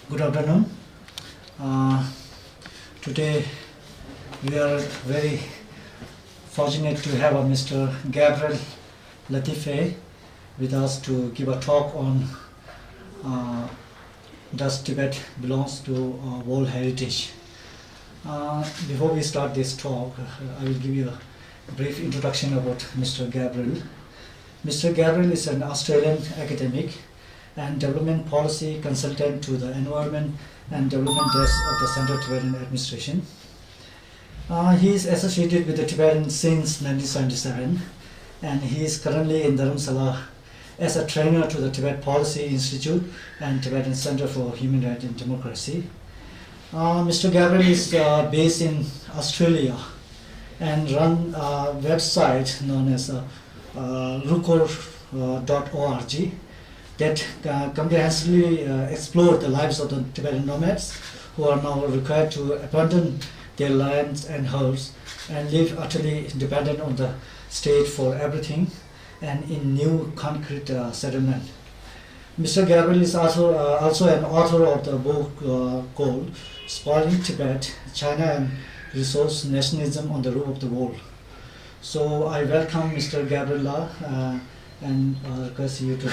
Good afternoon. Today we are very fortunate to have Mr. Gabriel Latife with us to give a talk on does Tibet belongs to World Heritage. Before we start this talk, I will give you a brief introduction about Mr. Gabriel. Mr. Gabriel is an Australian academic and development policy consultant to the Environment and Development Desk of the Central Tibetan Administration. He is associated with the Tibetan since 1977, and he is currently in Dharamsala as a trainer to the Tibet Policy Institute and Tibetan Center for Human Rights and Democracy. Mr. Gabriel is based in Australia and run a website known as rukor.org that comprehensively explore the lives of the Tibetan nomads who are now required to abandon their lands and herds and live utterly dependent on the state for everything and in new concrete settlement. Mr. Gabriel is also an author of the book called Spoiling Tibet, China and Resource Nationalism on the Roof of the World. So I welcome Mr. Gabriel and request you to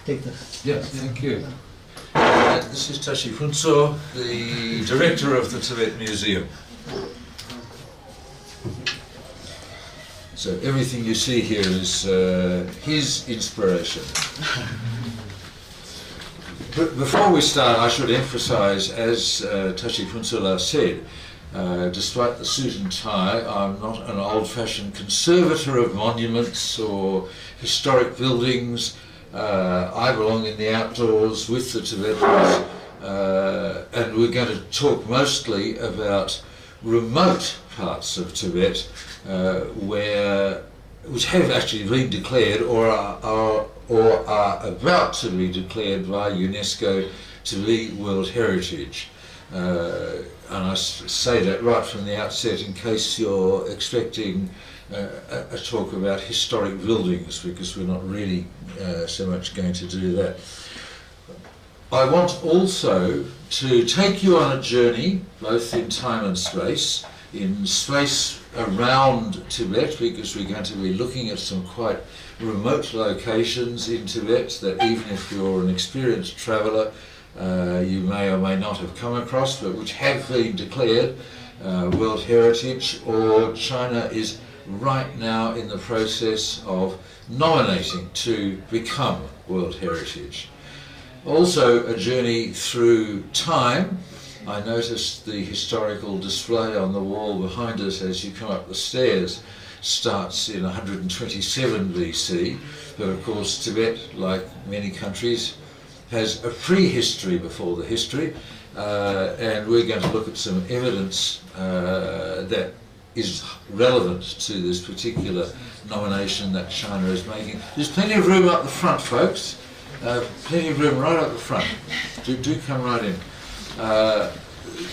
take the... Yeah, thank you. This is Tashi Phuntsho, the director of the Tibet Museum. So everything you see here is his inspiration. But before we start, I should emphasize, as Tashi Phuntsho said, despite the suit and tie, I'm not an old-fashioned conservator of monuments or historic buildings. I belong in the outdoors with the Tibetans, and we're going to talk mostly about remote parts of Tibet which have actually been declared or are about to be declared by UNESCO to be World Heritage. And I say that right from the outset in case you're expecting a talk about historic buildings, because we're not really so much going to do that. I want also to take you on a journey, both in time and space, in space around Tibet, because we're going to be looking at some quite remote locations in Tibet that even if you're an experienced traveller, you may or may not have come across, but which have been declared World Heritage, or China is right now in the process of nominating to become World Heritage. Also a journey through time. I noticed the historical display on the wall behind us as you come up the stairs starts in 127 BC, but of course Tibet, like many countries, has a prehistory before the history, and we're going to look at some evidence that is relevant to this particular nomination that China is making. There's plenty of room up the front, folks. Plenty of room right up the front. Do come right in.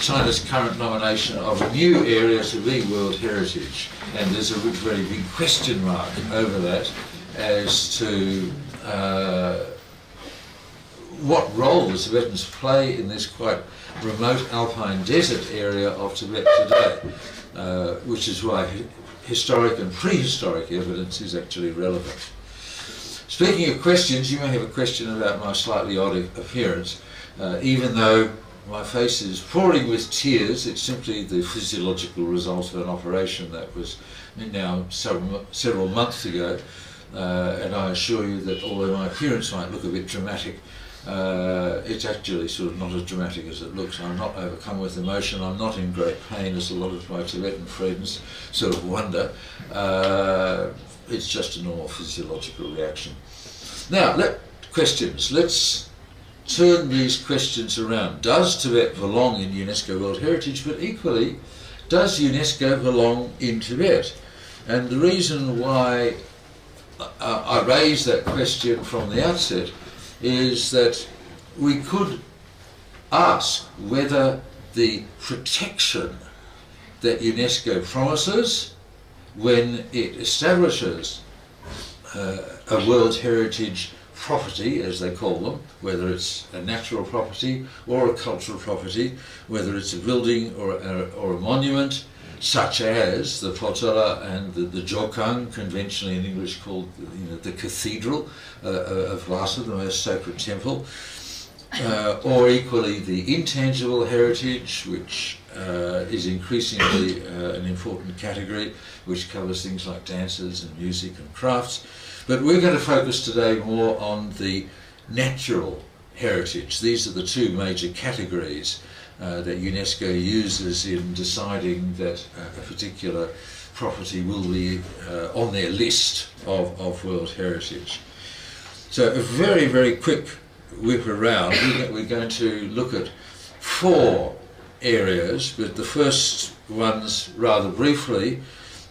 China's current nomination of a new area to be World Heritage, and there's a very big question mark over that as to what role the Tibetans play in this quite remote alpine desert area of Tibet today, which is why historic and prehistoric evidence is actually relevant. Speaking of questions, you may have a question about my slightly odd appearance. Even though my face is pouring with tears, it's simply the physiological result of an operation that was now several months ago, and I assure you that although my appearance might look a bit dramatic, it's actually sort of not as dramatic as it looks. I'm not overcome with emotion. I'm not in great pain, as a lot of my Tibetan friends sort of wonder. It's just a normal physiological reaction. Now, questions. Let's turn these questions around. Does Tibet belong in UNESCO World Heritage? But equally, does UNESCO belong in Tibet? And the reason why I raised that question from the outset is that we could ask whether the protection that UNESCO promises when it establishes a World Heritage property, as they call them, whether it's a natural property or a cultural property, whether it's a building or a monument, such as the Potala and the Jokang, conventionally in English called the Cathedral of Lhasa, the most sacred temple, or equally the intangible heritage, which is increasingly an important category, which covers things like dances and music and crafts. But we're going to focus today more on the natural heritage. These are the two major categories that UNESCO uses in deciding that a particular property will be on their list of World Heritage. So a very, very quick whip around. We're going to look at 4 areas, but the first ones rather briefly,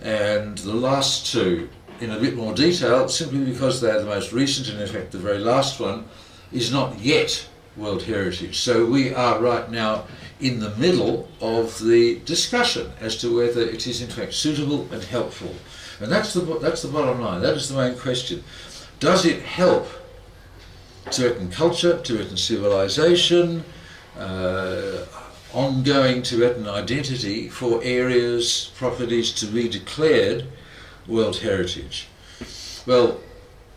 and the last 2 in a bit more detail, simply because they're the most recent, and in fact the very last one is not yet World Heritage. So we are right now in the middle of the discussion as to whether it is in fact suitable and helpful. And that's the bottom line. That is the main question. Does it help Tibetan culture, Tibetan civilization, ongoing Tibetan identity for areas, properties to be declared World Heritage? Well,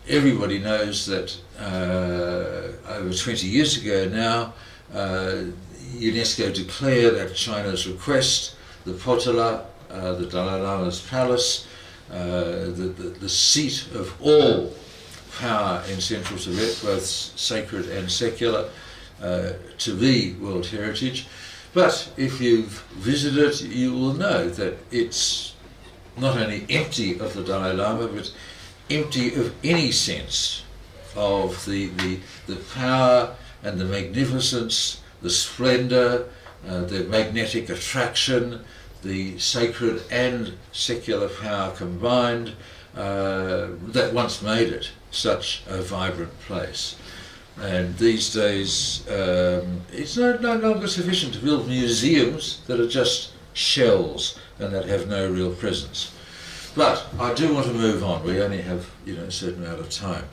everybody knows that over 20 years ago now, UNESCO declared at China's request the Potala, the Dalai Lama's palace, the seat of all power in central Tibet, both sacred and secular, to be World Heritage. But if you've visited it, you will know that it's not only empty of the Dalai Lama, but empty of any sense of the power and the magnificence, the splendour, the magnetic attraction, the sacred and secular power combined, that once made it such a vibrant place. And these days it's no longer sufficient to build museums that are just shells and that have no real presence. But I do want to move on. We only have a certain amount of time.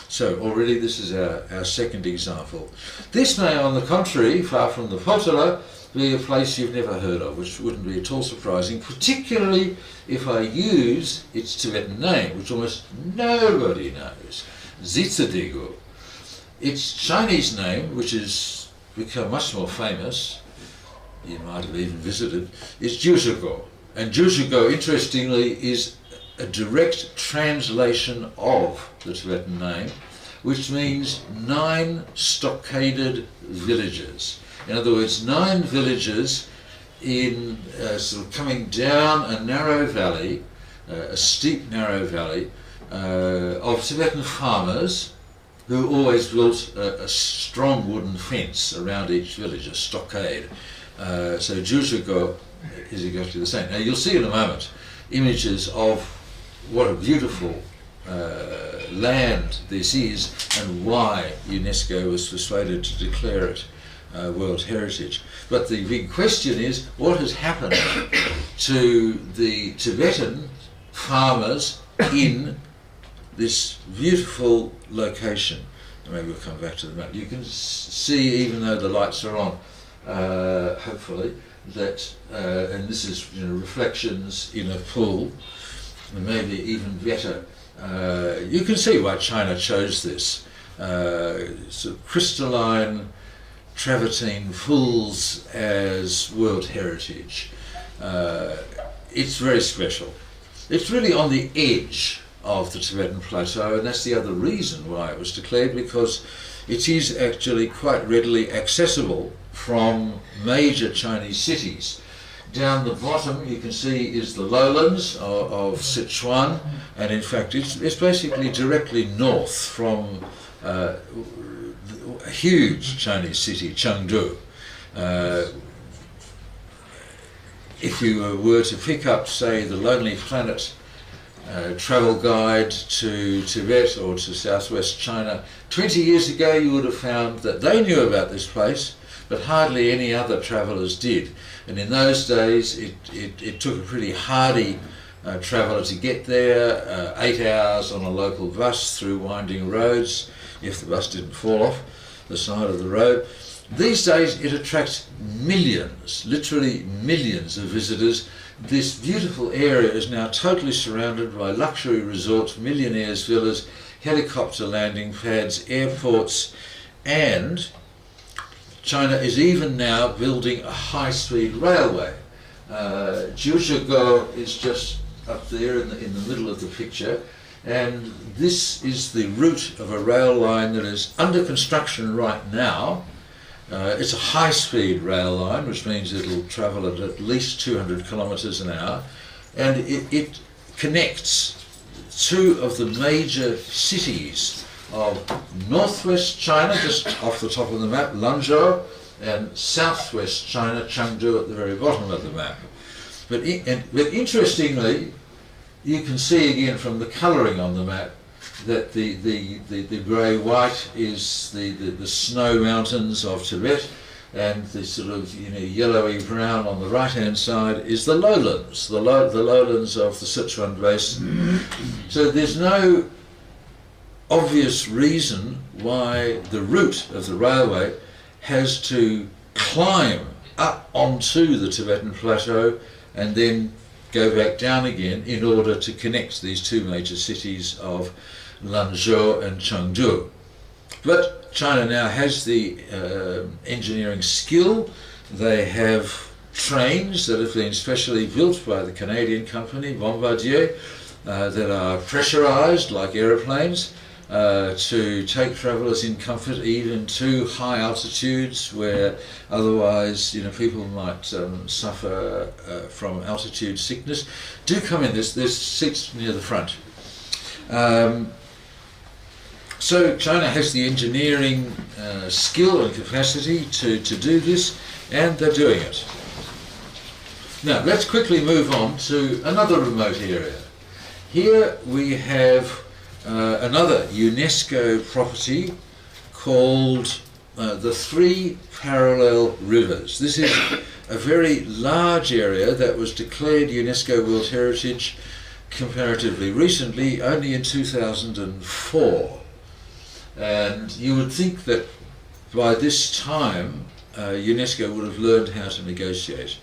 So already this is our second example. This may, on the contrary, far from the Potala, be a place you've never heard of, which wouldn't be at all surprising, particularly if I use its Tibetan name, which almost nobody knows, Zitsadegu. Its Chinese name, which has become much more famous, you might have even visited, is Jushigo. And Jushigo, interestingly, is a direct translation of the Tibetan name, which means 9 stockaded villages. In other words, 9 villages in sort of coming down a narrow valley, a steep narrow valley, of Tibetan farmers who always built a strong wooden fence around each village, a stockade. So Jushigo is exactly the same. Now you'll see in a moment images of what a beautiful land this is and why UNESCO was persuaded to declare it World Heritage. But the big question is, what has happened to the Tibetan farmers in this beautiful location? Maybe we'll come back to the map. You can see, even though the lights are on, hopefully, that, and this is reflections in a pool, and maybe even better, you can see why China chose this. Sort of crystalline travertine pools as World Heritage. It's very special. It's really on the edge of the Tibetan Plateau, and that's the other reason why it was declared, because it is actually quite readily accessible from major Chinese cities. Down the bottom you can see is the lowlands of Sichuan, and in fact it's basically directly north from a huge Chinese city, Chengdu. If you were to pick up, say, the Lonely Planet travel guide to Tibet or to southwest China 20 years ago, you would have found that they knew about this place, but hardly any other travellers did. And in those days it took a pretty hardy traveller to get there, 8 hours on a local bus through winding roads, if the bus didn't fall off the side of the road. These days it attracts millions, literally millions of visitors. This beautiful area is now totally surrounded by luxury resorts, millionaires' villas, helicopter landing pads, airports, and China is even now building a high-speed railway. Jiuzhaigou is just up there in the middle of the picture, and this is the route of a rail line that is under construction right now. It's a high-speed rail line, which means it'll travel at least 200 kilometres an hour, and it connects two of the major cities of northwest China, just off the top of the map, Lanzhou, and southwest China, Chengdu, at the very bottom of the map. But interestingly, you can see again from the colouring on the map that the grey-white is the snow mountains of Tibet, and the sort of yellowy brown on the right-hand side is the lowlands, the lowlands of the Sichuan Basin. So there's no obvious reason why the route of the railway has to climb up onto the Tibetan plateau and then go back down again in order to connect these two major cities of Lanzhou and Chengdu. But China now has the engineering skill. They have trains that have been specially built by the Canadian company Bombardier that are pressurized like aeroplanes to take travellers in comfort even to high altitudes where otherwise people might suffer from altitude sickness. Do come in, there's seats near the front. So China has the engineering skill and capacity to do this, and they're doing it. Now let's quickly move on to another remote area. Here we have another UNESCO property called the Three Parallel Rivers. This is a very large area that was declared UNESCO World Heritage comparatively recently, only in 2004. And you would think that by this time UNESCO would have learned how to negotiate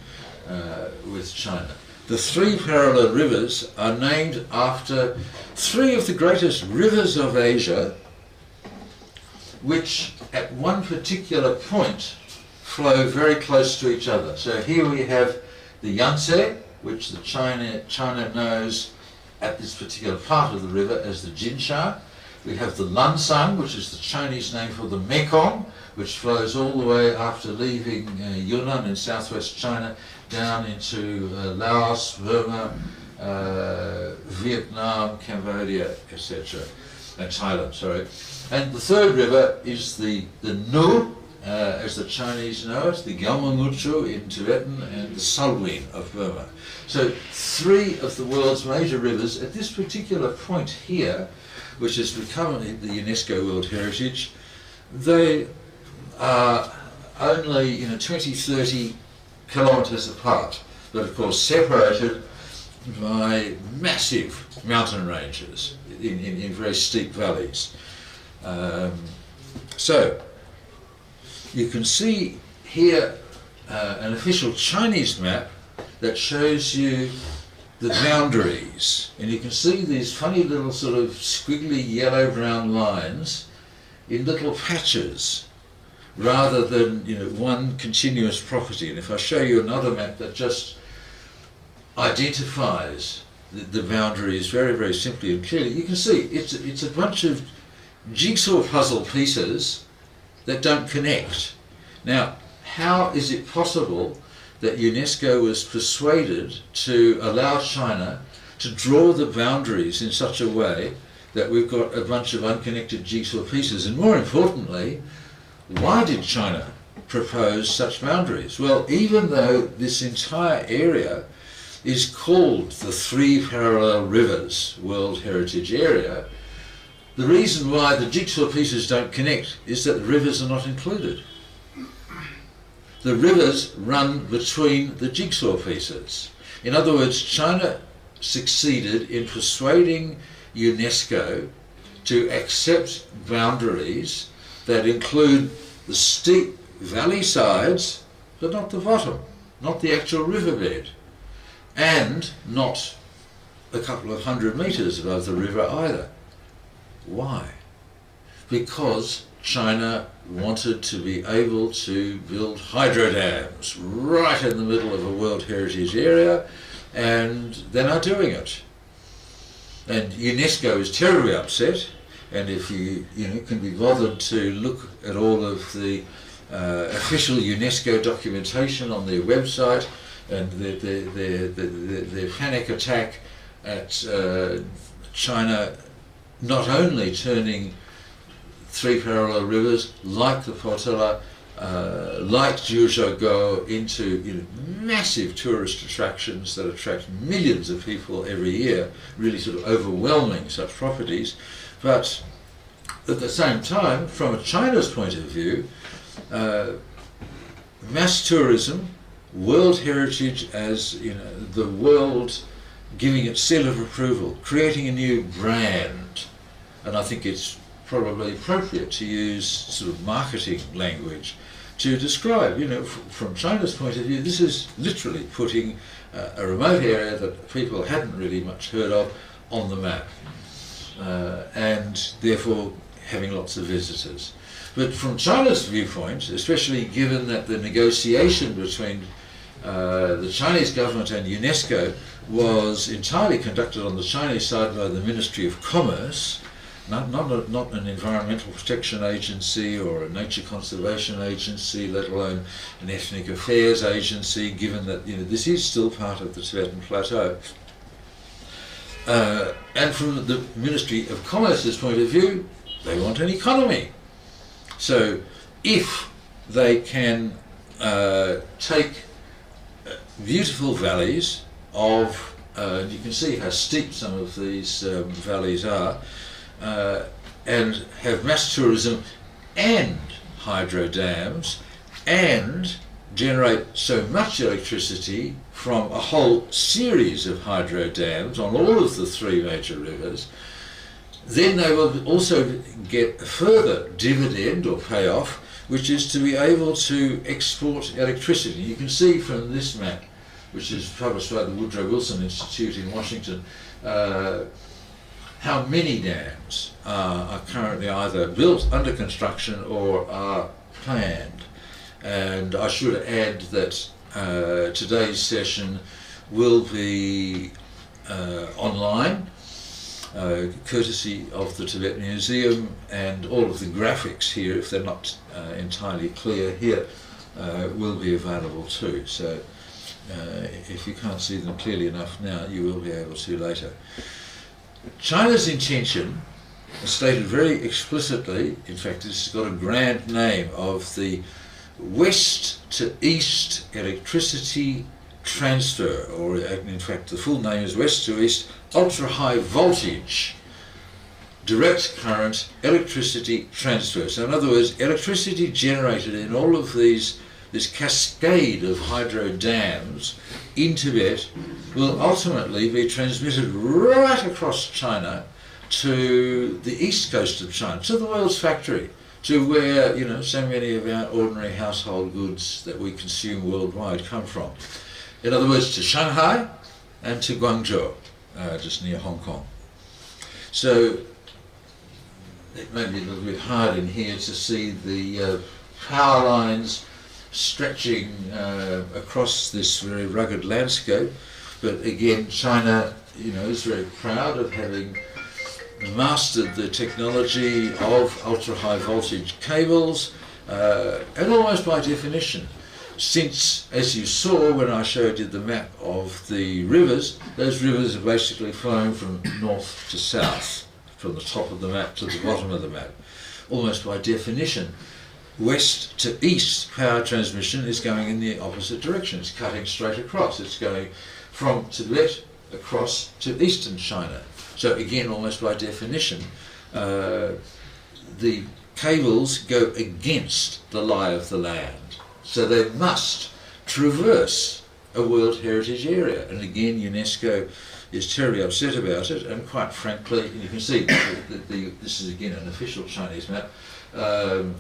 with China. The Three Parallel Rivers are named after three of the greatest rivers of Asia, which at one particular point flow very close to each other. So here we have the Yangtze, which the China knows at this particular part of the river as the Jinsha. We have the Lansang, which is the Chinese name for the Mekong, which flows all the way after leaving Yunnan in southwest China down into Laos, Burma, Vietnam, Cambodia, etc. and Thailand, sorry. And the third river is the Nu, as the Chinese know it, the Gyalmangutchu in Tibetan, and the Salween of Burma. So three of the world's major rivers at this particular point here, which has become the UNESCO World Heritage, they are only 20, 30 kilometres apart, but of course separated by massive mountain ranges in very steep valleys. So you can see here an official Chinese map that shows you the boundaries, and you can see these funny little sort of squiggly yellow-brown lines in little patches rather than one continuous property. And if I show you another map that just identifies the boundaries very, very simply and clearly, you can see it's a bunch of jigsaw puzzle pieces that don't connect. Now, how is it possible that UNESCO was persuaded to allow China to draw the boundaries in such a way that we've got a bunch of unconnected jigsaw pieces? And more importantly, why did China propose such boundaries? Well, even though this entire area is called the Three Parallel Rivers World Heritage Area, the reason why the jigsaw pieces don't connect is that the rivers are not included. The rivers run between the jigsaw pieces. In other words, China succeeded in persuading UNESCO to accept boundaries that include the steep valley sides, but not the bottom, not the actual riverbed, and not a couple of 100 metres above the river either. Why? Because China wanted to be able to build hydro dams right in the middle of a World Heritage Area, and they're not doing it. And UNESCO is terribly upset, and if you can be bothered to look at all of the official UNESCO documentation on their website, and their panic attack at China not only turning three parallel rivers like the Potala, like Jiuzhaigou into massive tourist attractions that attract millions of people every year, really sort of overwhelming such properties. But at the same time, from China's point of view, mass tourism, World Heritage as the world giving it seal of approval, creating a new brand, and I think it's probably appropriate to use sort of marketing language to describe, from China's point of view, this is literally putting a remote area that people hadn't really much heard of on the map, and therefore having lots of visitors. But from China's viewpoint, especially given that the negotiation between the Chinese government and UNESCO was entirely conducted on the Chinese side by the Ministry of Commerce, not an environmental protection agency or a nature conservation agency, let alone an ethnic affairs agency, given that this is still part of the Tibetan Plateau. And from the Ministry of Commerce's point of view, they want an economy. So if they can take beautiful valleys of, you can see how steep some of these valleys are, and have mass tourism and hydro dams, and generate so much electricity from a whole series of hydro dams on all of the three major rivers, then they will also get a further dividend or payoff, which is to be able to export electricity. You can see from this map, which is published by the Woodrow Wilson Institute in Washington, how many dams are currently either built, under construction, or are planned. And I should add that today's session will be online, courtesy of the Tibet Museum, and all of the graphics here, if they're not entirely clear here, will be available too. So if you can't see them clearly enough now, you will be able to later. China's intention, stated very explicitly, in fact it's got a grand name, of the West to East Electricity Transfer, or in fact the full name is West to East Ultra High Voltage Direct Current Electricity Transfer. So in other words, electricity generated in all of this cascade of hydro dams in Tibet will ultimately be transmitted right across China to the east coast of China, to the world's factory, to where so many of our ordinary household goods that we consume worldwide come from. In other words, to Shanghai and to Guangzhou, just near Hong Kong. So it may be a little bit hard in here to see the power lines stretching across this very rugged landscape, but again, China, is very proud of having mastered the technology of ultra-high voltage cables, and almost by definition, since, as you saw when I showed you the map of the rivers, those rivers are basically flowing from north to south, from the top of the map to the bottom of the map, almost by definition. West to east power transmission is going in the opposite direction. It's cutting straight across. It's going from Tibet across to eastern China. So again, almost by definition, the cables go against the lie of the land. So they must traverse a World Heritage Area. And again, UNESCO is terribly upset about it, and quite frankly, you can see that this is again an official Chinese map,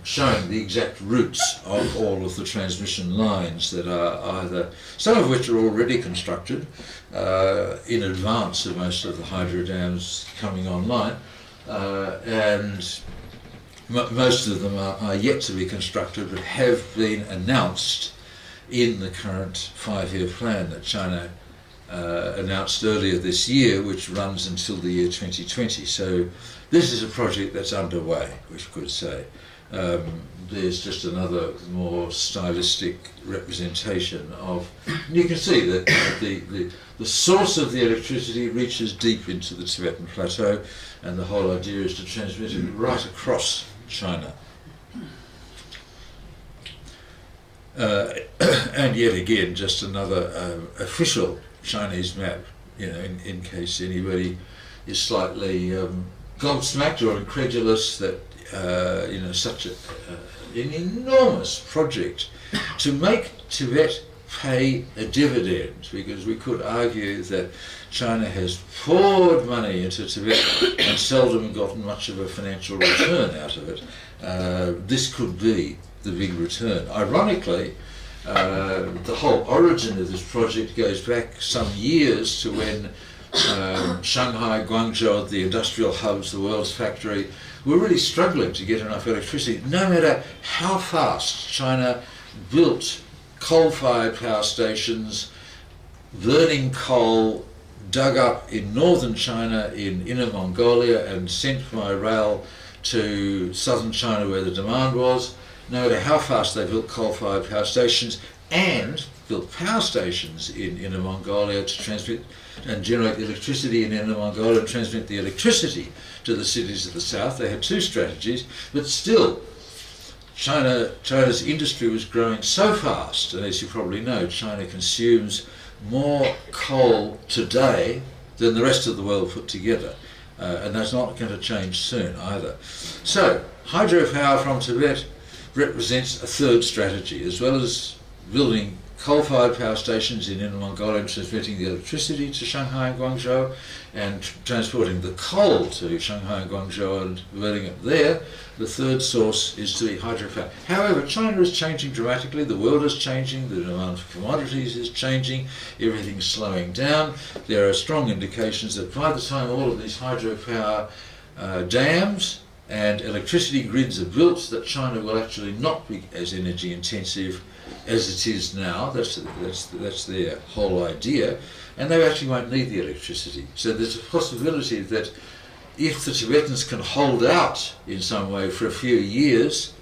showing the exact routes of all of the transmission lines that are either, some of which are already constructed in advance of most of the hydro dams coming online, and most of them are yet to be constructed but have been announced in the current 5-year plan that China announced earlier this year, which runs until the year 2020. So this is a project that's underway, we could say. There's just another more stylistic representation of, you can see that the source of the electricity reaches deep into the Tibetan Plateau, and the whole idea is to transmit it right across China. And yet again, just another official Chinese map, you know, in case anybody is slightly gobsmacked or incredulous that you know, such an enormous project to make Tibet pay a dividend, because we could argue that China has poured money into Tibet and seldom gotten much of a financial return out of it. This could be the big return. Ironically, the whole origin of this project goes back some years to when Shanghai, Guangzhou, the industrial hubs, the world's factory, were really struggling to get enough electricity. No matter how fast China built coal-fired power stations, burning coal, dug up in northern China, in Inner Mongolia, and sent by rail to southern China where the demand was, no matter how fast they built coal-fired power stations and built power stations in Inner Mongolia to transmit and generate electricity in Inner Mongolia and transmit the electricity to the cities of the south. They had two strategies, but still China's industry was growing so fast, and as you probably know, China consumes more coal today than the rest of the world put together, and that's not going to change soon either. So hydropower from Tibet represents a third strategy, as well as building coal-fired power stations in Inner Mongolia and transmitting the electricity to Shanghai and Guangzhou, and transporting the coal to Shanghai and Guangzhou and burning it there. The third source is to be hydropower. However, China is changing dramatically, the world is changing, the demand for commodities is changing, everything's slowing down. There are strong indications that by the time all of these hydropower dams and electricity grids are built, that China will actually not be as energy intensive as it is now. That's their whole idea, and they actually won't need the electricity. So there's a possibility that if the Tibetans can hold out in some way for a few years,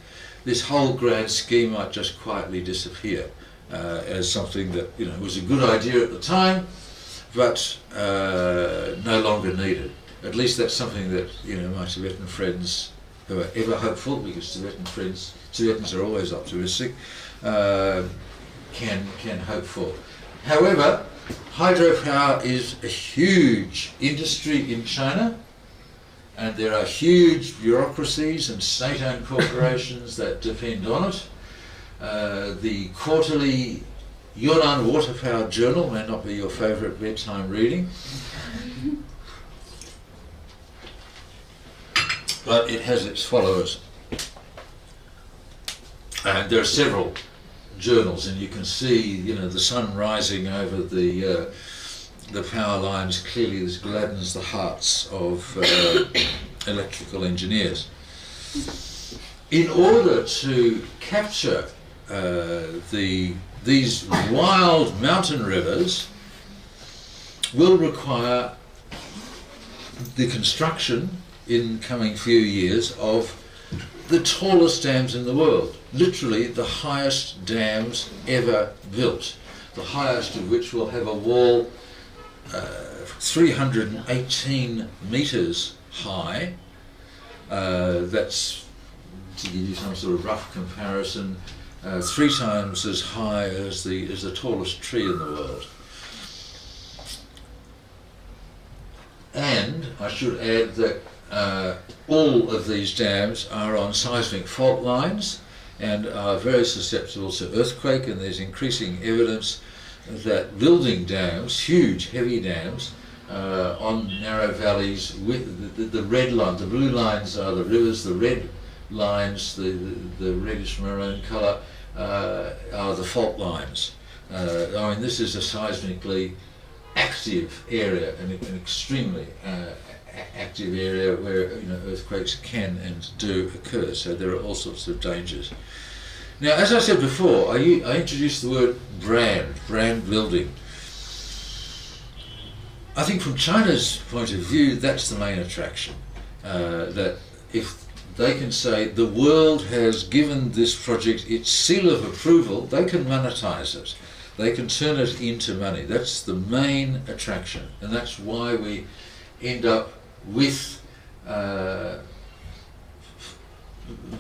this whole grand scheme might just quietly disappear as something that, you know, was a good idea at the time, but no longer needed. At least that's something that, you know, my Tibetan friends, who are ever hopeful, because Tibetans are always optimistic, can hope for. However, hydropower is a huge industry in China, and there are huge bureaucracies and state-owned corporations that depend on it. The quarterly Yunnan Water Power Journal may not be your favourite bedtime reading, but it has its followers. And there are several journals, and you can see, you know, the sun rising over the power lines. Clearly this gladdens the hearts of electrical engineers. In order to capture these wild mountain rivers will require the construction in coming few years of the tallest dams in the world, literally the highest dams ever built, the highest of which will have a wall 318 metres high. That's, to give you some sort of rough comparison, 3 times as high as the tallest tree in the world. And I should add that all of these dams are on seismic fault lines and are very susceptible to earthquake, and there's increasing evidence that building dams, huge heavy dams, on narrow valleys with the red line. The blue lines are the rivers, the red lines, the reddish maroon colour, are the fault lines. I mean, this is a seismically active area, an extremely active area where earthquakes can and do occur. So there are all sorts of dangers. Now, as I said before, I introduced the word brand building. I think from China's point of view, that's the main attraction. That if they can say the world has given this project its seal of approval, they can monetize it. They can turn it into money. That's the main attraction. And that's why we end up with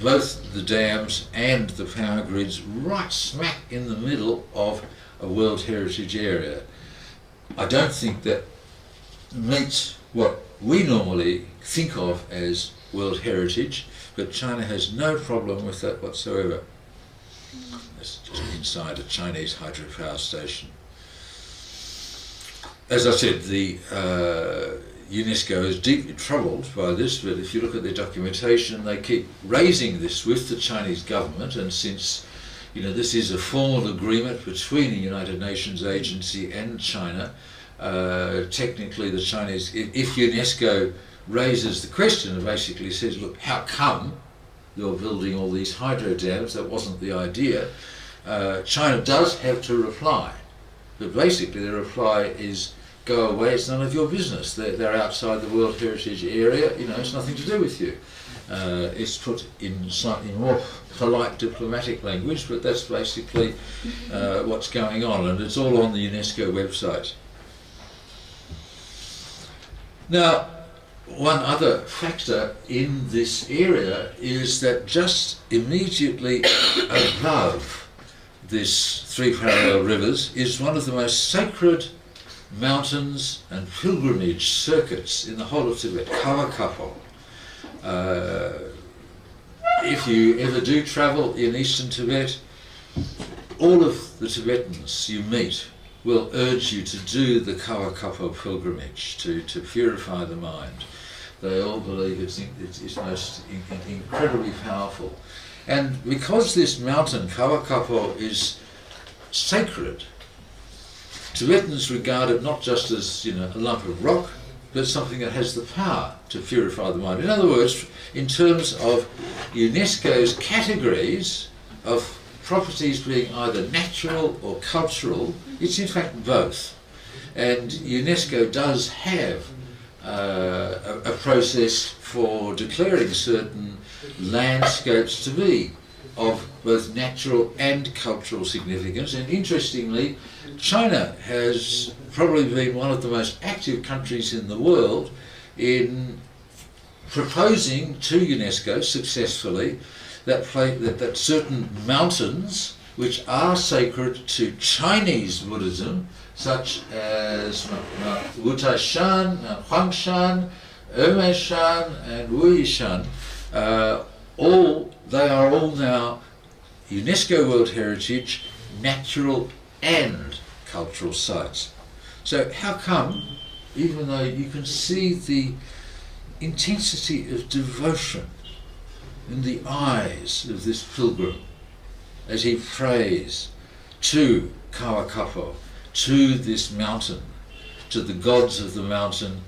both the dams and the power grids right smack in the middle of a World Heritage Area. I don't think that meets what we normally think of as World Heritage, but China has no problem with that whatsoever. It's just inside a Chinese hydropower station. As I said, the UNESCO is deeply troubled by this, but if you look at their documentation, they keep raising this with the Chinese government, and since this is a formal agreement between the United Nations agency and China, technically the Chinese, if UNESCO raises the question and basically says, look, how come you're building all these hydro dams, that wasn't the idea, China does have to reply. But basically the reply is, go away, it's none of your business. They're outside the World Heritage Area, it's nothing to do with you. It's put in slightly more polite diplomatic language, but that's basically what's going on, and it's all on the UNESCO website. Now, one other factor in this area is that just immediately above this three parallel rivers is one of the most sacred mountains and pilgrimage circuits in the whole of Tibet, Kawa Kapo. If you ever do travel in eastern Tibet, all of the Tibetans you meet will urge you to do the Kawa Kapo pilgrimage to purify the mind. They all believe it's most incredibly powerful. And because this mountain, Kawa Kapo, is sacred, Tibetans regard it not just as a lump of rock, but something that has the power to purify the mind. In other words, in terms of UNESCO's categories of properties being either natural or cultural, it's in fact both. And UNESCO does have a process for declaring certain landscapes to be of both natural and cultural significance. And interestingly, China has probably been one of the most active countries in the world in proposing to UNESCO successfully that certain mountains which are sacred to Chinese Buddhism, such as Mount Wutai-shan, Mount Huangshan, Ermei-shan and Wuyi-shan, they are all now UNESCO World Heritage, natural and cultural sites. So how come, even though you can see the intensity of devotion in the eyes of this pilgrim as he prays to Kawa Kapo, to this mountain, to the gods of the mountain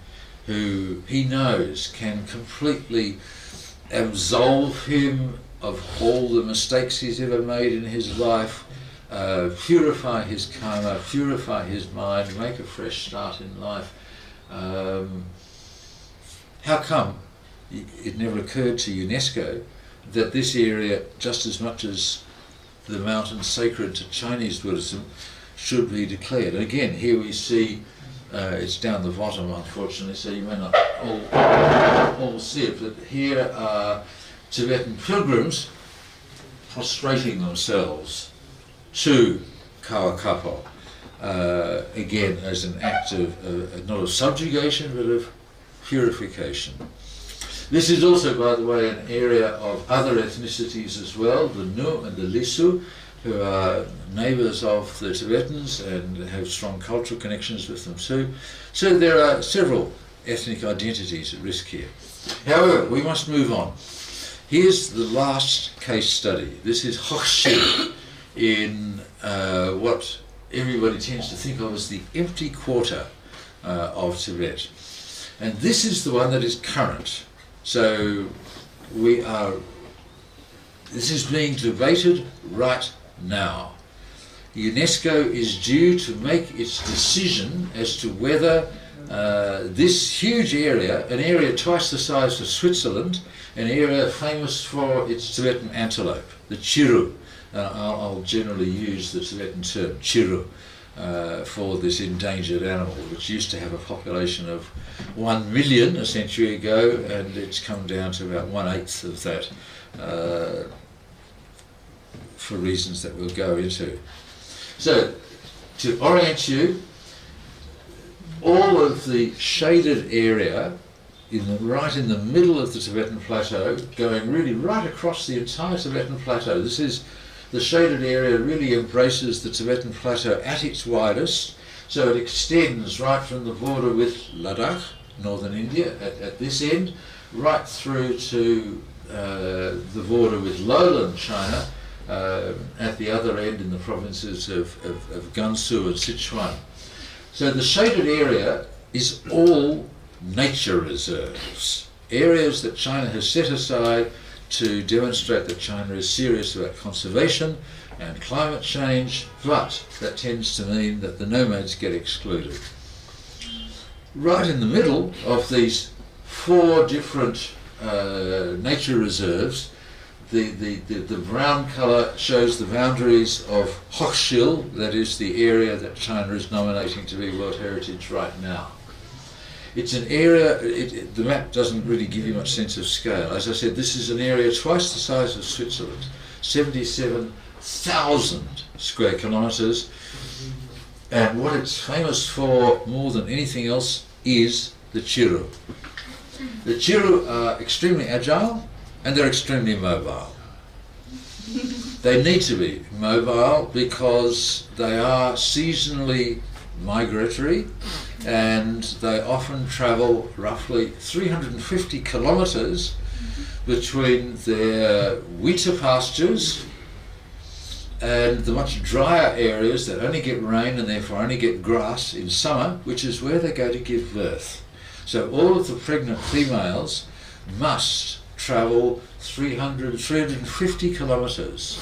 who he knows can completely absolve him of all the mistakes he's ever made in his life, purify his karma, purify his mind, make a fresh start in life. How come it never occurred to UNESCO that this area, just as much as the mountains sacred to Chinese Buddhism, should be declared? And again, here we see, it's down the bottom unfortunately, so you may not all see it, but here are Tibetan pilgrims prostrating themselves to Kawa Kapo, again as an act of, not of subjugation, but of purification. This is also, by the way, an area of other ethnicities as well, the Nu and the Lisu, who are neighbours of the Tibetans and have strong cultural connections with them too. So there are several ethnic identities at risk here. However, we must move on. Here's the last case study. This is Hochschild in what everybody tends to think of as the empty quarter of Tibet. And this is the one that is current. So this is being debated right now. UNESCO is due to make its decision as to whether this huge area, an area twice the size of Switzerland, an area famous for its Tibetan antelope, the chiru. I'll generally use the Tibetan term chiru for this endangered animal, which used to have a population of 1 million a century ago, and it's come down to about 1/8 of that for reasons that we'll go into. So, to orient you, all of the shaded area right in the middle of the Tibetan Plateau, going really right across the entire Tibetan Plateau. This is the shaded area really embraces the Tibetan Plateau at its widest, so it extends right from the border with Ladakh, northern India, at this end, right through to the border with lowland China, at the other end in the provinces of Gansu and Sichuan. So the shaded area is all nature reserves, areas that China has set aside to demonstrate that China is serious about conservation and climate change, but that tends to mean that the nomads get excluded. Right in the middle of these 4 different nature reserves, the brown colour shows the boundaries of Hochschild, that is the area that China is nominating to be World Heritage right now. It's an area, the map doesn't really give you much sense of scale. As I said, this is an area twice the size of Switzerland, 77,000 square kilometres, and what it's famous for more than anything else is the chiru. The chiru are extremely agile and they're extremely mobile. They need to be mobile because they are seasonally migratory, and they often travel roughly 350 kilometres between their winter pastures and the much drier areas that only get rain and therefore only get grass in summer, which is where they go to give birth. So all of the pregnant females must travel 350 kilometres,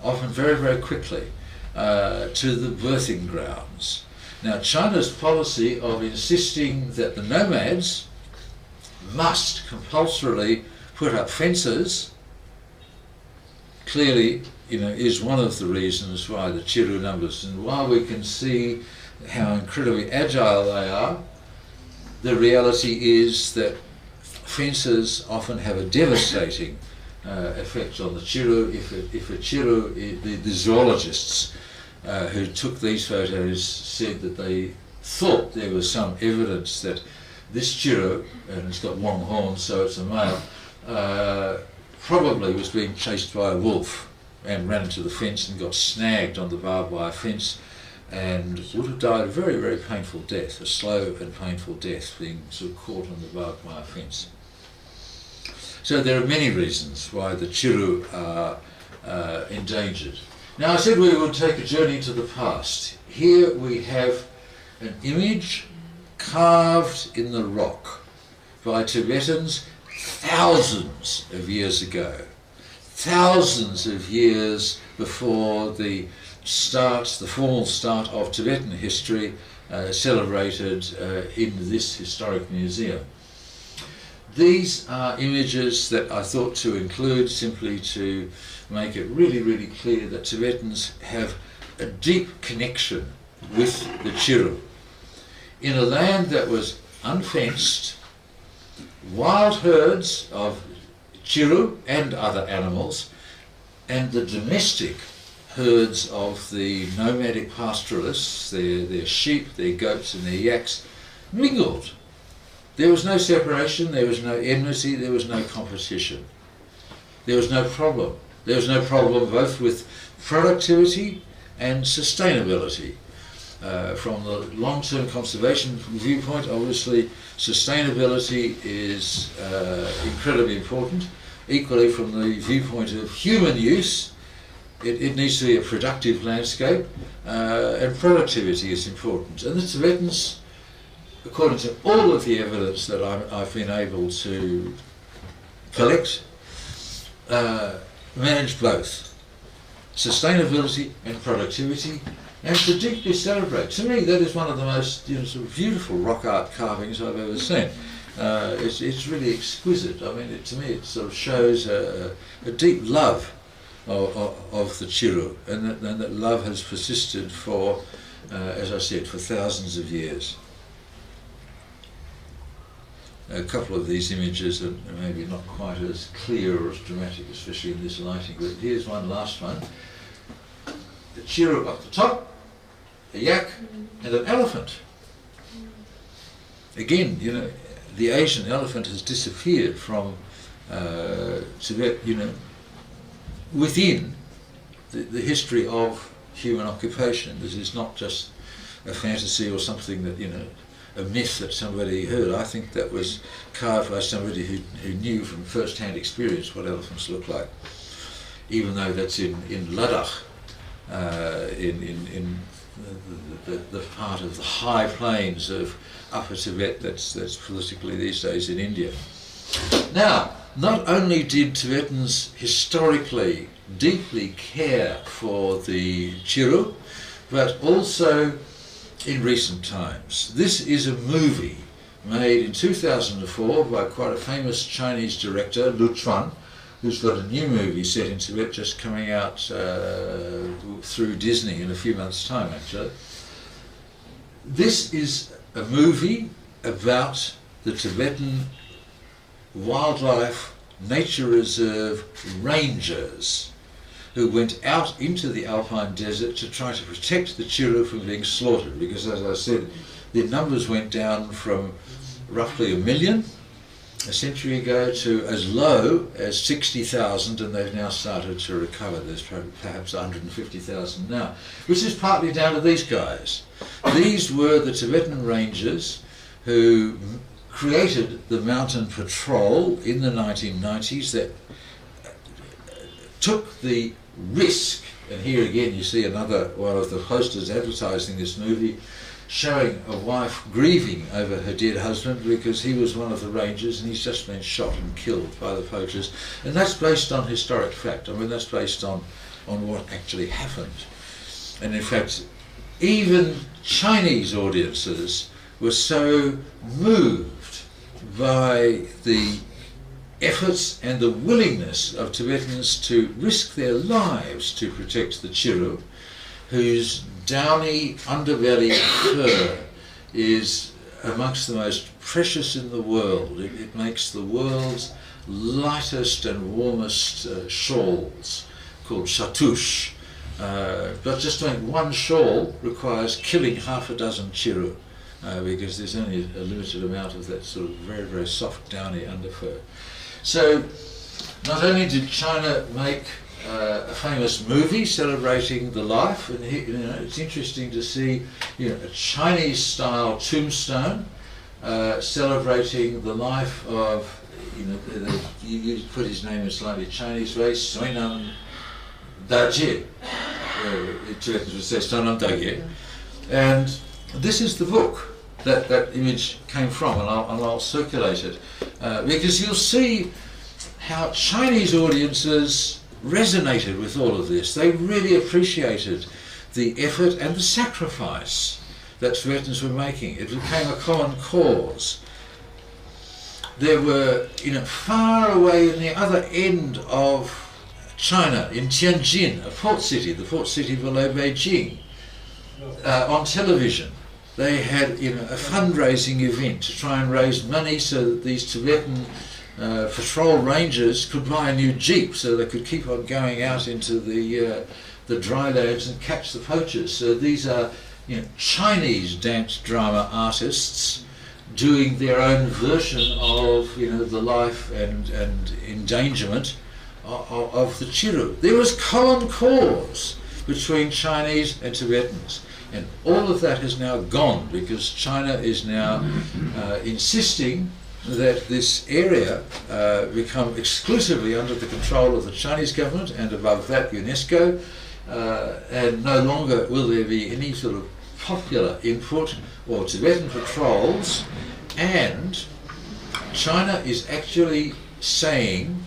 often very, very quickly, to the birthing grounds. Now, China's policy of insisting that the nomads must compulsorily put up fences clearly, is one of the reasons why the chiru numbers, and while we can see how incredibly agile they are, the reality is that fences often have a devastating effect on the chiru. If a chiru, the zoologists who took these photos said that they thought there was some evidence that this chiru, and it's got long horns so it's a male, probably was being chased by a wolf and ran into the fence and got snagged on the barbed wire fence and would have died a very, very painful death, a slow and painful death, being sort of caught on the barbed wire fence. So there are many reasons why the chiru are endangered. Now, I said we would take a journey into the past. Here we have an image carved in the rock by Tibetans thousands of years ago, thousands of years before the formal start of Tibetan history celebrated in this historic museum. These are images that I thought to include simply to make it really, really clear that Tibetans have a deep connection with the chiru. In a land that was unfenced, wild herds of chiru and other animals, and the domestic herds of the nomadic pastoralists, their sheep, their goats and their yaks, mingled. There was no separation, there was no enmity, there was no competition. There was no problem. There was no problem both with productivity and sustainability. From the long-term conservation viewpoint, obviously sustainability is incredibly important. Equally, from the viewpoint of human use, it needs to be a productive landscape, and productivity is important. And the Tibetans, according to all of the evidence that I've been able to collect, manage both sustainability and productivity, and to deeply celebrate. To me, that is one of the most sort of beautiful rock art carvings I've ever seen. It's really exquisite. I mean, to me, it sort of shows a deep love of the Chiru, and that love has persisted for, as I said, for thousands of years. A couple of these images are maybe not quite as clear or as dramatic, especially in this lighting, but here's one last one. The Chiru up the top, a yak, and an elephant. Again, the Asian elephant has disappeared from Tibet, within the history of human occupation. This is not just a fantasy or something that, a myth that somebody heard. I think that was carved by somebody who knew from first-hand experience what elephants look like, even though that's in Ladakh, in the part of the high plains of Upper Tibet that's politically these days in India. Now, not only did Tibetans historically deeply care for the Chiru, but also in recent times. This is a movie made in 2004 by quite a famous Chinese director, Lu Chuan, who's got a new movie set in Tibet just coming out through Disney in a few months' time, actually. This is a movie about the Tibetan wildlife nature reserve rangers who went out into the alpine desert to try to protect the Chiru from being slaughtered, because, as I said, their numbers went down from roughly 1 million a century ago to as low as 60,000, and they've now started to recover. There's perhaps 150,000 now, which is partly down to these guys. These were the Tibetan rangers who created the mountain patrol in the 1990s that took the risk, and here again you see another one of the posters advertising this movie, showing a wife grieving over her dead husband because he was one of the rangers and he's just been shot and killed by the poachers. And that's based on historic fact. I mean, that's based on what actually happened. And in fact, even Chinese audiences were so moved by the efforts and the willingness of Tibetans to risk their lives to protect the Chiru, whose downy underbelly fur is amongst the most precious in the world. It makes the world's lightest and warmest shawls, called chatouche. But just to make one shawl requires killing half a dozen Chiru, because there's only a limited amount of that sort of very, very soft, downy underfur. So, not only did China make a famous movie celebrating the life, and it's interesting to see a Chinese-style tombstone celebrating the life of, you put his name in slightly Chinese way, Soinam Dajie. Tibetans would say Soinam Dajie. And this is the book that image came from, and I'll circulate it, because you'll see how Chinese audiences resonated with all of this. They really appreciated the effort and the sacrifice that Tibetans were making. It became a common cause. There were, far away in the other end of China, in Tianjin, a port city, the port city below Beijing, on television, they had a fundraising event to try and raise money so that these Tibetan patrol rangers could buy a new jeep so they could keep on going out into the dry lands and catch the poachers. So these are Chinese dance drama artists doing their own version of the life and endangerment of the Chiru. There was common cause between Chinese and Tibetans, and all of that has now gone because China is now insisting that this area become exclusively under the control of the Chinese government, and above that UNESCO, and no longer will there be any sort of popular input or Tibetan patrols. And China is actually saying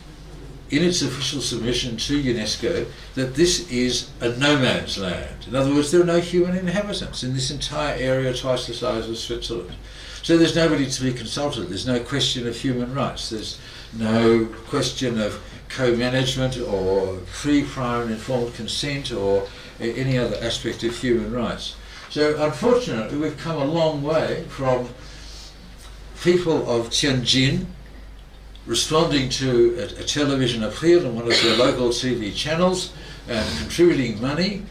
in its official submission to UNESCO that this is a no man's land. In other words, there are no human inhabitants in this entire area twice the size of Switzerland. So there's nobody to be consulted. There's no question of human rights. There's no question of co-management or free, prior and informed consent or any other aspect of human rights. So unfortunately, we've come a long way from people of Tianjin responding to a television appeal on one of their local TV channels and contributing money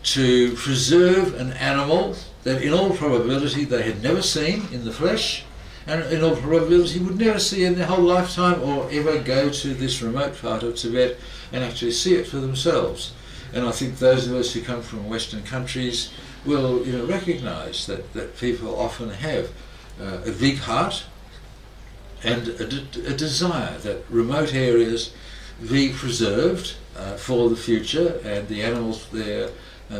to preserve an animal that in all probability they had never seen in the flesh, and in all probability would never see in their whole lifetime or ever go to this remote part of Tibet and actually see it for themselves. And I think those of us who come from Western countries will recognise that people often have a big heart and a desire that remote areas be preserved for the future, and the animals there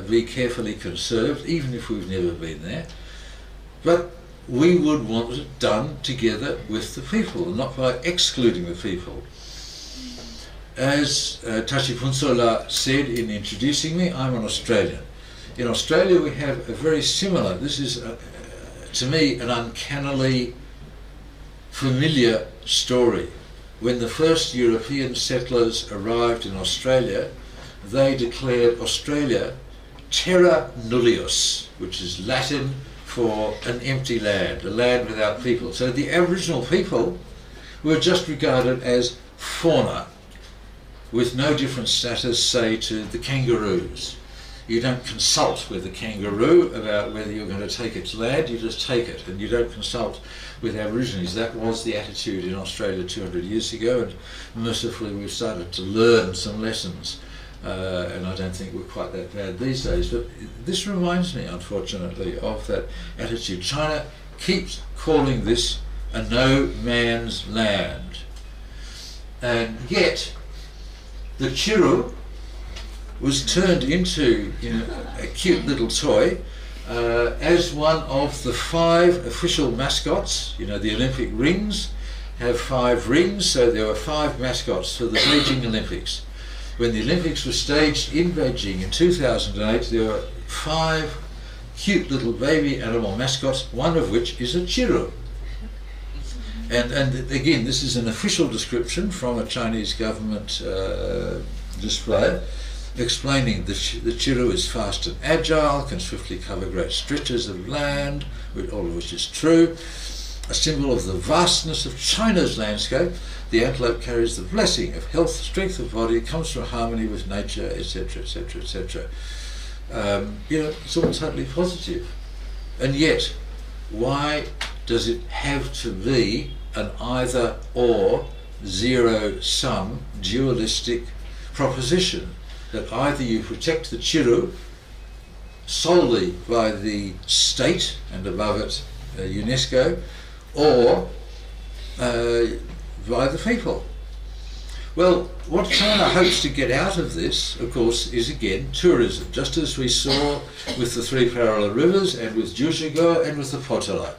be carefully conserved, even if we've never been there. But we would want it done together with the people, not by excluding the people. As Tashi Phuntshola said in introducing me, I'm an Australian. In Australia we have a very similar, this is to me an uncannily familiar story. When the first European settlers arrived in Australia, they declared Australia terra nullius, which is Latin for an empty land, a land without people. So the Aboriginal people were just regarded as fauna, with no different status, say, to the kangaroos. You don't consult with the kangaroo about whether you're going to take its land, you just take it, and you don't consult with Aborigines. That was the attitude in Australia 200 years ago, and mercifully we've started to learn some lessons, and I don't think we're quite that bad these days. But this reminds me, unfortunately, of that attitude. China keeps calling this a no man's land, and yet the Chiru was turned into a cute little toy as one of the 5 official mascots. The Olympic rings have 5 rings, so there were 5 mascots for the Beijing Olympics. When the Olympics were staged in Beijing in 2008, there were 5 cute little baby animal mascots, one of which is a Chiru. And again, this is an official description from a Chinese government display, explaining the Chiru is fast and agile, can swiftly cover great stretches of land, all of which is true. A symbol of the vastness of China's landscape, the antelope carries the blessing of health, strength of body, comes from harmony with nature, etc., etc., etc. It's all totally positive. And yet, why does it have to be an either or, zero-sum, dualistic proposition? That either you protect the Chiru solely by the state and above it UNESCO, or by the people. Well, what China hopes to get out of this, of course, is again tourism, just as we saw with the 3 parallel rivers and with Jiuzhaigou and with the Potala.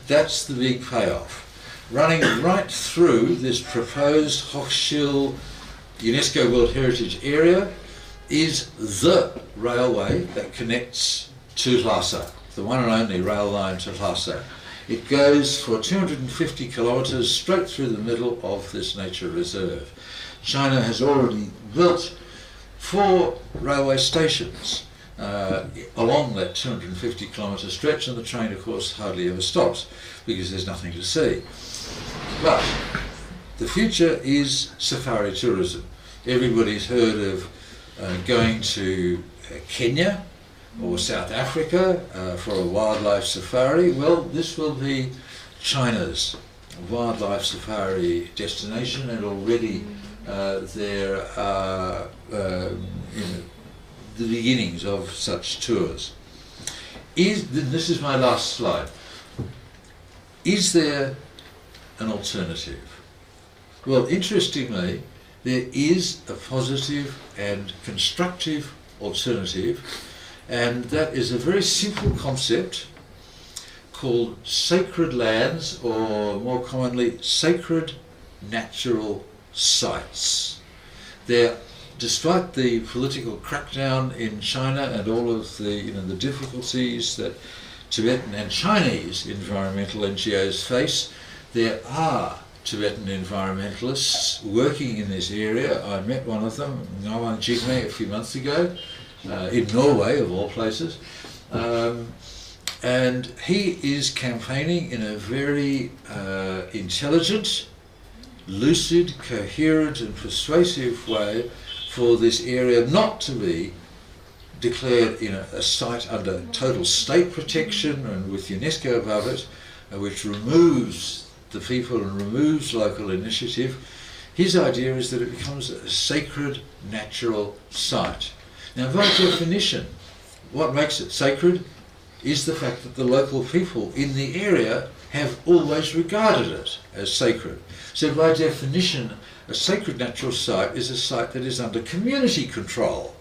That's the big payoff. Running right through this proposed Hochschild UNESCO World Heritage Area is the railway that connects to Lhasa, the one and only rail line to Lhasa. It goes for 250 kilometres straight through the middle of this nature reserve. China has already built 4 railway stations along that 250 kilometre stretch, and the train of course hardly ever stops because there's nothing to see. But the future is safari tourism. Everybody's heard of going to Kenya or South Africa for a wildlife safari. Well, this will be China's wildlife safari destination, and already there are the beginnings of such tours. This is my last slide. Is there an alternative? Well, interestingly, there is a positive and constructive alternative, and that is a very simple concept called sacred lands, or more commonly, sacred natural sites. Despite the political crackdown in China and all of the the difficulties that Tibetan and Chinese environmental NGOs face, there are Tibetan environmentalists working in this area. I met one of them, Ngawang Jigme, a few months ago, in Norway of all places. And he is campaigning in a very intelligent, lucid, coherent and persuasive way for this area not to be declared a site under total state protection and with UNESCO above it, which removes the people and removes local initiative. His idea is that it becomes a sacred natural site. Now, by definition, what makes it sacred is the fact that the local people in the area have always regarded it as sacred. So by definition, a sacred natural site is a site that is under community control.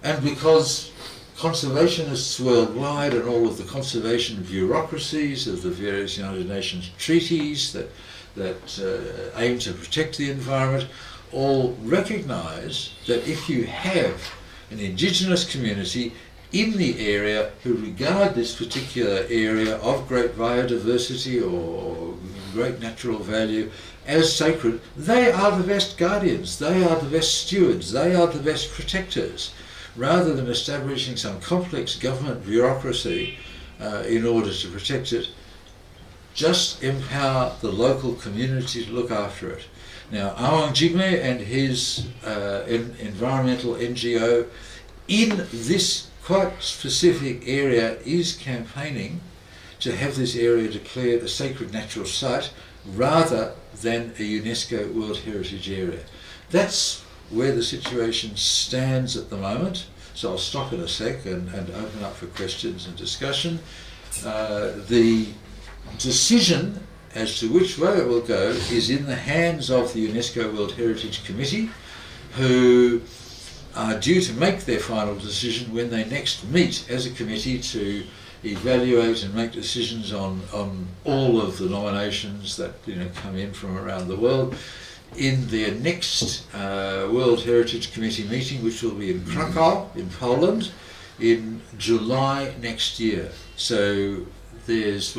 And because conservationists worldwide and all of the conservation bureaucracies of the various United Nations treaties that aim to protect the environment all recognise that if you have an indigenous community in the area who regard this particular area of great biodiversity or great natural value as sacred, they are the best guardians, they are the best stewards, they are the best protectors. Rather than establishing some complex government bureaucracy in order to protect it, just empower the local community to look after it. Now, Ngawang Jigme and his environmental NGO in this quite specific area is campaigning to have this area declared a sacred natural site rather than a UNESCO World Heritage Area. That's where the situation stands at the moment. So I'll stop in a sec and open up for questions and discussion. The decision as to which way it will go is in the hands of the UNESCO World Heritage Committee, who are due to make their final decision when they next meet as a committee to evaluate and make decisions on all of the nominations that come in from around the world in their next World Heritage Committee meeting, which will be in Krakow in Poland in July next year. So there's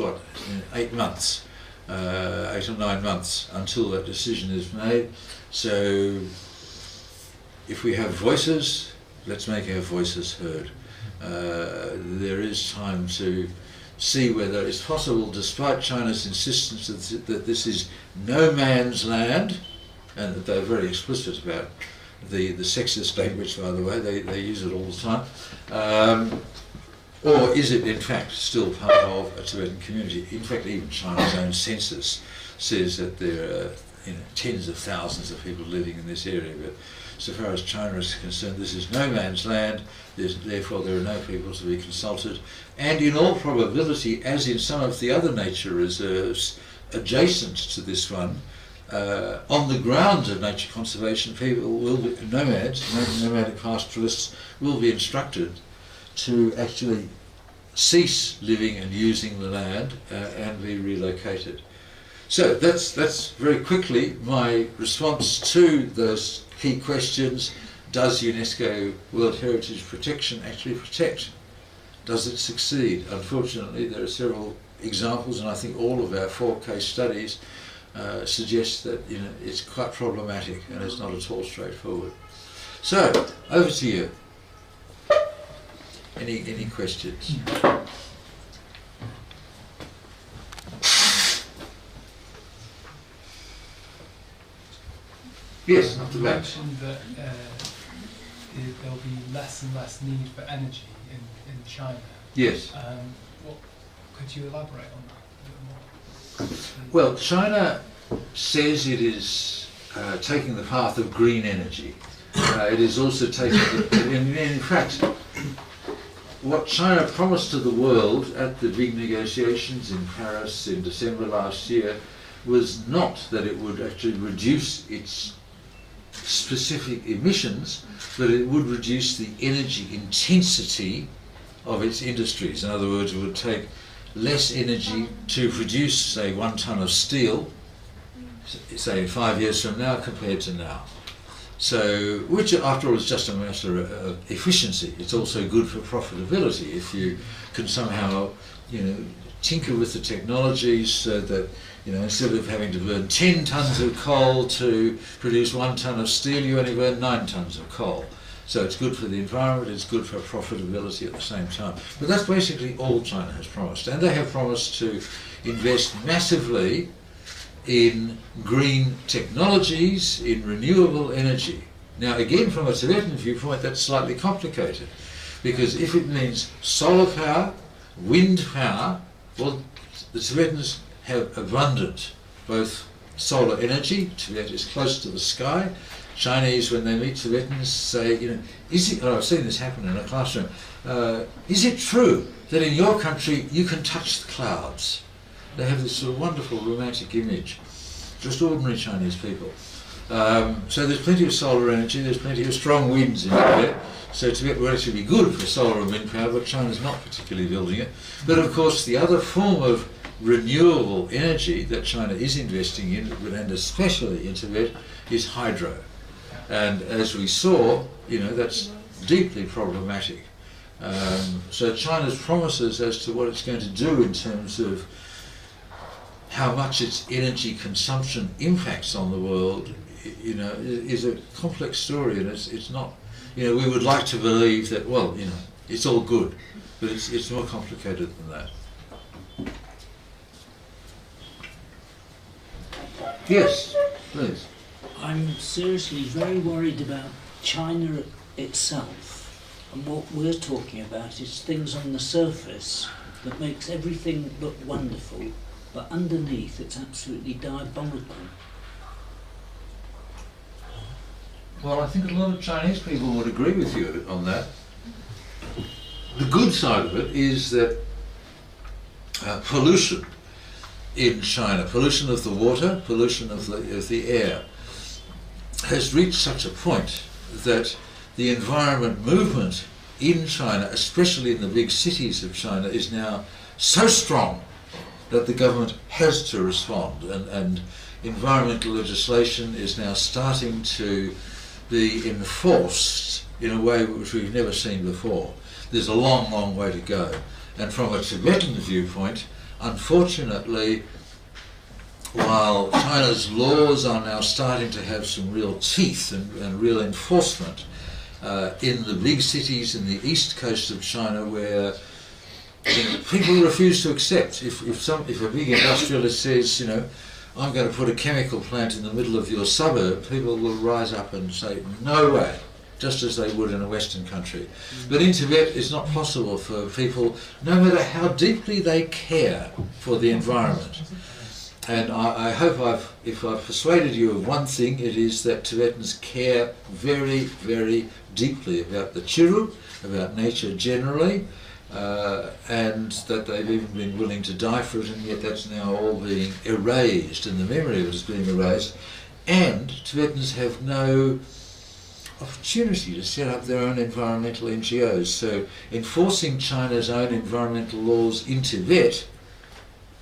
8 months, 8 or 9 months until that decision is made. So if we have voices, let's make our voices heard. There is time to see whether it's possible, despite China's insistence that this is no man's land, and that they're very explicit about the sexist language, by the way, they use it all the time, or is it in fact still part of a Tibetan community? In fact, even China's own census says that there are tens of thousands of people living in this area, but so far as China is concerned, this is no man's land, therefore there are no people to be consulted, and in all probability, as in some of the other nature reserves adjacent to this one, on the grounds of nature conservation, people will be, nomadic pastoralists will be instructed to actually cease living and using the land and be relocated. So that's very quickly my response to those key questions. Does UNESCO World Heritage Protection actually protect? Does it succeed? Unfortunately, there are several examples, and I think all of our 4 case studies suggest that it's quite problematic and it's not at all straightforward. So, over to you. Any questions? Yes, you mentioned that there'll be less and less need for energy in China. Yes. Could you elaborate on that a bit more? Well, China says it is taking the path of green energy. It is also taking, in fact, what China promised to the world at the big negotiations in Paris in December last year was not that it would actually reduce its specific emissions, but it would reduce the energy intensity of its industries. In other words, it would take less energy to produce, say, 1 ton of steel, say 5 years from now compared to now. So, which after all is just a matter of efficiency. It's also good for profitability if you can somehow, tinker with the technologies so that, instead of having to burn 10 tons of coal to produce 1 ton of steel, you only burn 9 tons of coal. So it's good for the environment, it's good for profitability at the same time. But that's basically all China has promised. And they have promised to invest massively in green technologies, in renewable energy. Now again, from a Tibetan viewpoint, that's slightly complicated, because if it means solar power, wind power, well, the Tibetans have abundant both solar energy. Tibet is close to the sky. Chinese, when they meet Tibetans, say, is it, I've seen this happen in a classroom, is it true that in your country you can touch the clouds? They have this sort of wonderful romantic image, just ordinary Chinese people. So there's plenty of solar energy, there's plenty of strong winds in Tibet, so Tibet would actually be good for solar and wind power, but China's not particularly building it. But of course the other form of renewable energy that China is investing in, and especially in Tibet, is hydro. And as we saw, that's deeply problematic. So China's promises as to what it's going to do in terms of how much its energy consumption impacts on the world, is a complex story, and it's not, we would like to believe that, well, it's all good, but it's more complicated than that. Yes, please. I'm seriously very worried about China itself, and what we're talking about is things on the surface that makes everything look wonderful, but underneath it's absolutely diabolical. Well, I think a lot of Chinese people would agree with you on that. The good side of it is that pollution in China, pollution of the water, pollution of the air, has reached such a point that the environment movement in China, especially in the big cities of China, is now so strong that the government has to respond, and environmental legislation is now starting to be enforced in a way which we've never seen before. There's a long, long way to go. And from a Tibetan viewpoint, unfortunately, while China's laws are now starting to have some real teeth and real enforcement, in the big cities in the east coast of China, where people refuse to accept. If a big industrialist says, I'm going to put a chemical plant in the middle of your suburb, people will rise up and say, no way, just as they would in a Western country. But in Tibet, it's not possible for people, no matter how deeply they care for the environment. And I hope if I've persuaded you of one thing, it is that Tibetans care very, very deeply about the Chiru, about nature generally, and that they've even been willing to die for it, and yet that's now all being erased, and the memory of it is being erased. And Tibetans have no opportunity to set up their own environmental NGOs. So enforcing China's own environmental laws in Tibet,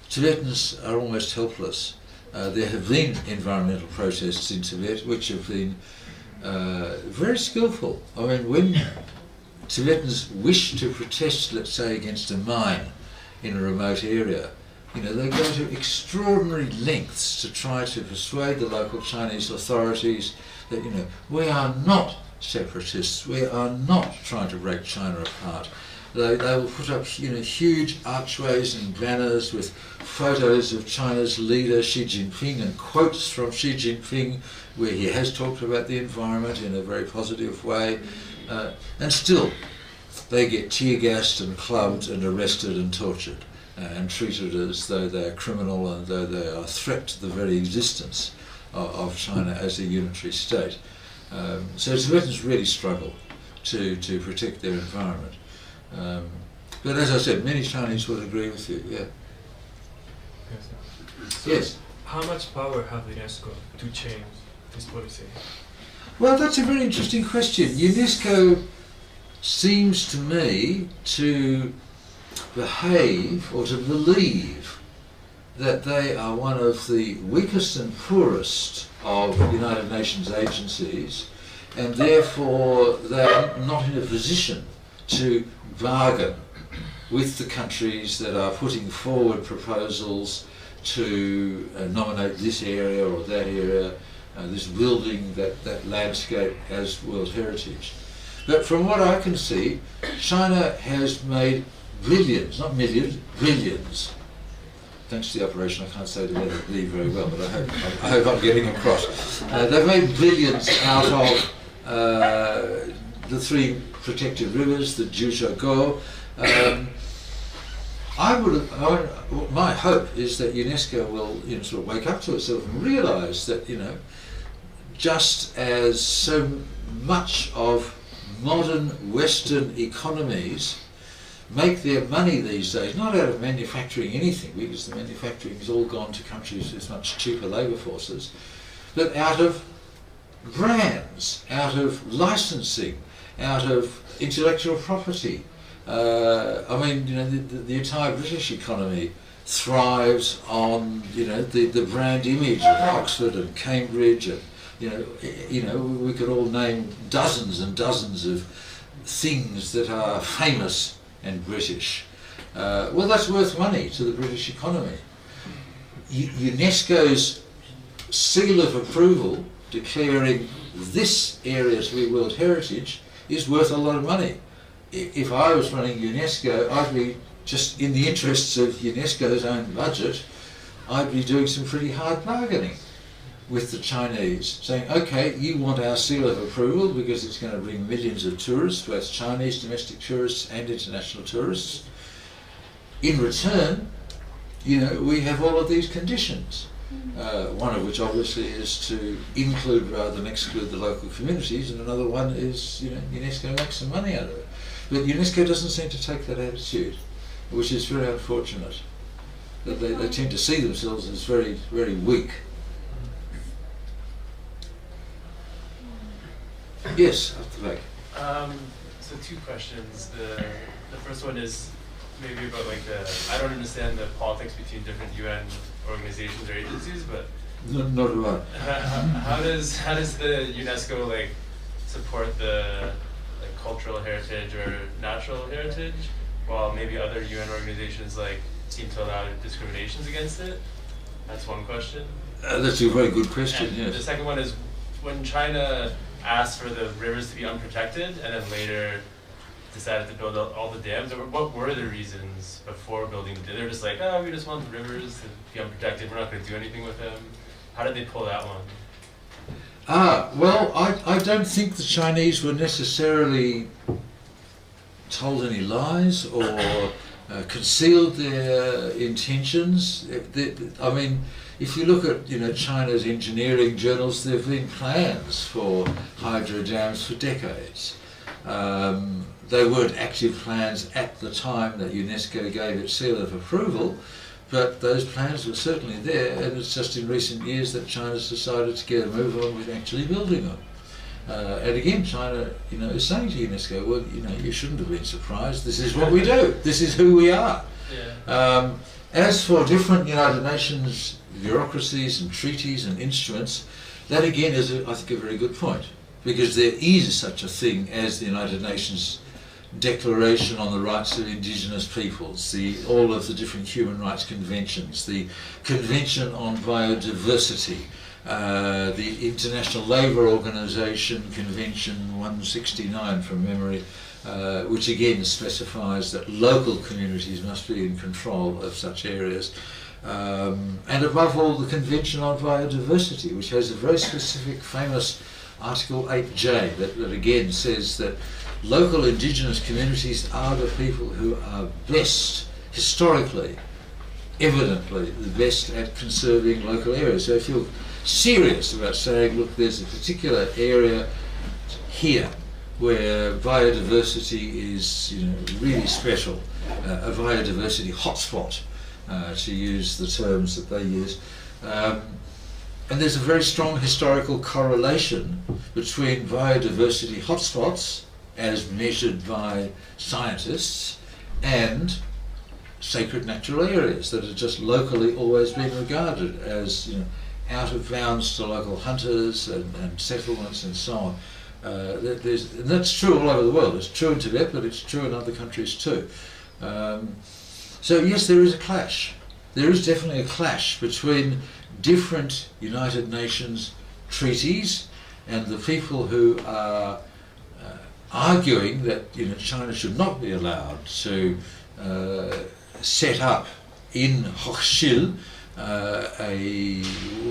Tibetans are almost helpless. There have been environmental protests in Tibet which have been very skillful. I mean, when Tibetans wish to protest, let's say, against a mine in a remote area, they go to extraordinary lengths to try to persuade the local Chinese authorities that, we are not separatists, we are not trying to break China apart. They will put up, huge archways and banners with photos of China's leader Xi Jinping and quotes from Xi Jinping where he has talked about the environment in a very positive way. And still, they get tear-gassed and clubbed and arrested and tortured and treated as though they are criminal and though they are a threat to the very existence of China as a unitary state. So Tibetans really struggle to protect their environment. But as I said, many Chinese would agree with you, yeah. So Yes. how much power have UNESCO to change this policy? Well, that's a very interesting question. UNESCO seems to me to behave or to believe that they are one of the weakest and poorest of United Nations agencies, and therefore they are not in a position to bargain with the countries that are putting forward proposals to nominate this area or that area, this building, that landscape as World Heritage. But from what I can see, China has made billions, not millions, billions. Thanks to the operation, I can't say the letter B very well, but I hope I'm getting across. They've made billions out of the three protected rivers, the Jiuzhaigou. My hope is that UNESCO will sort of wake up to itself and realise that just as so much of modern Western economies make their money these days, not out of manufacturing anything, because the manufacturing has all gone to countries with much cheaper labour forces, but out of brands, out of licensing, out of intellectual property. The entire British economy thrives on the brand image of Oxford and Cambridge, and we could all name dozens and dozens of things that are famous and British. Well, that's worth money to the British economy. UNESCO's seal of approval declaring this area to be World Heritage is worth a lot of money. If I was running UNESCO, I'd be, just in the interests of UNESCO's own budget, I'd be doing some pretty hard bargaining with the Chinese, saying, okay, you want our seal of approval because it's going to bring millions of tourists, both Chinese domestic tourists and international tourists. In return, we have all of these conditions, one of which obviously is to include rather than exclude the local communities, and another one is, UNESCO makes some money out of it. But UNESCO doesn't seem to take that attitude, which is very unfortunate. That they tend to see themselves as very, very weak. Yes, up the back. So two questions. The first one is maybe about I don't understand the politics between different UN organizations or agencies, but Not do I. how does the UNESCO support the cultural heritage or natural heritage, while maybe other UN organizations seem to allow discriminations against it? That's one question. That's a very good question, And yes. the second one is, when China asked for the rivers to be unprotected and then later decided to build all the dams, what were the reasons before building the dams? They were just we just want the rivers to be unprotected, we're not going to do anything with them. How did they pull that one? Well, I don't think the Chinese were necessarily told any lies or concealed their intentions. If you look at China's engineering journals, there have been plans for hydro dams for decades. They weren't active plans at the time that UNESCO gave its seal of approval, but those plans were certainly there, and it's just in recent years that China's decided to get a move on with actually building them. And again, China, is saying to UNESCO, well, you shouldn't have been surprised. This is what we do. This is who we are. Yeah. As for different United Nations bureaucracies and treaties and instruments, that again is, I think, a very good point, because there is such a thing as the United Nations Declaration on the Rights of Indigenous Peoples, all of the different human rights conventions, the Convention on Biodiversity, the International Labour Organization Convention 169 from memory, which again specifies that local communities must be in control of such areas. And above all, the Convention on Biodiversity, which has a very specific, famous Article 8J that again says that local indigenous communities are the people who are best, historically, evidently, the best at conserving local areas. So if you're serious about saying, look, there's a particular area here where biodiversity is, really special, a biodiversity hotspot, to use the terms that they use. And there's a very strong historical correlation between biodiversity hotspots, as measured by scientists, and sacred natural areas that have just locally always been regarded as out of bounds to local hunters and settlements and so on. And that's true all over the world. It's true in Tibet, but it's true in other countries too. So yes, there is a clash. There is definitely a clash between different United Nations treaties and the people who are arguing that China should not be allowed to set up in Hochschild a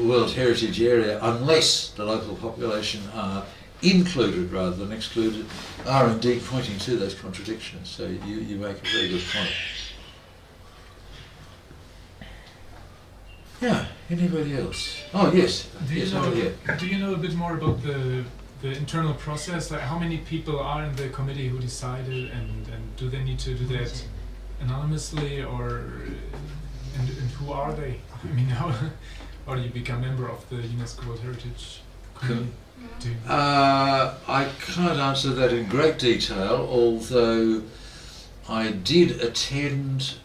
World Heritage Area unless the local population are included rather than excluded, are indeed pointing to those contradictions. So you make a very good point. Yeah, anybody else? Oh yes, over here. Do you know a bit more about the internal process? Like how many people are in the committee who decided, and do they need to do that anonymously, or and who are they? I mean, how do you become member of the UNESCO World Heritage Committee? I can't answer that in great detail, although I did attend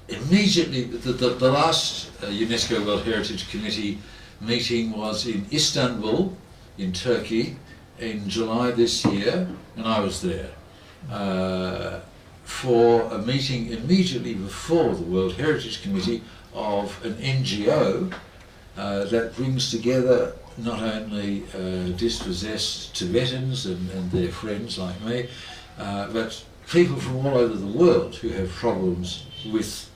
immediately. The last UNESCO World Heritage Committee meeting was in Istanbul, in Turkey, in July this year, and I was there for a meeting immediately before the World Heritage Committee of an NGO that brings together not only dispossessed Tibetans and their friends like me, but people from all over the world who have problems with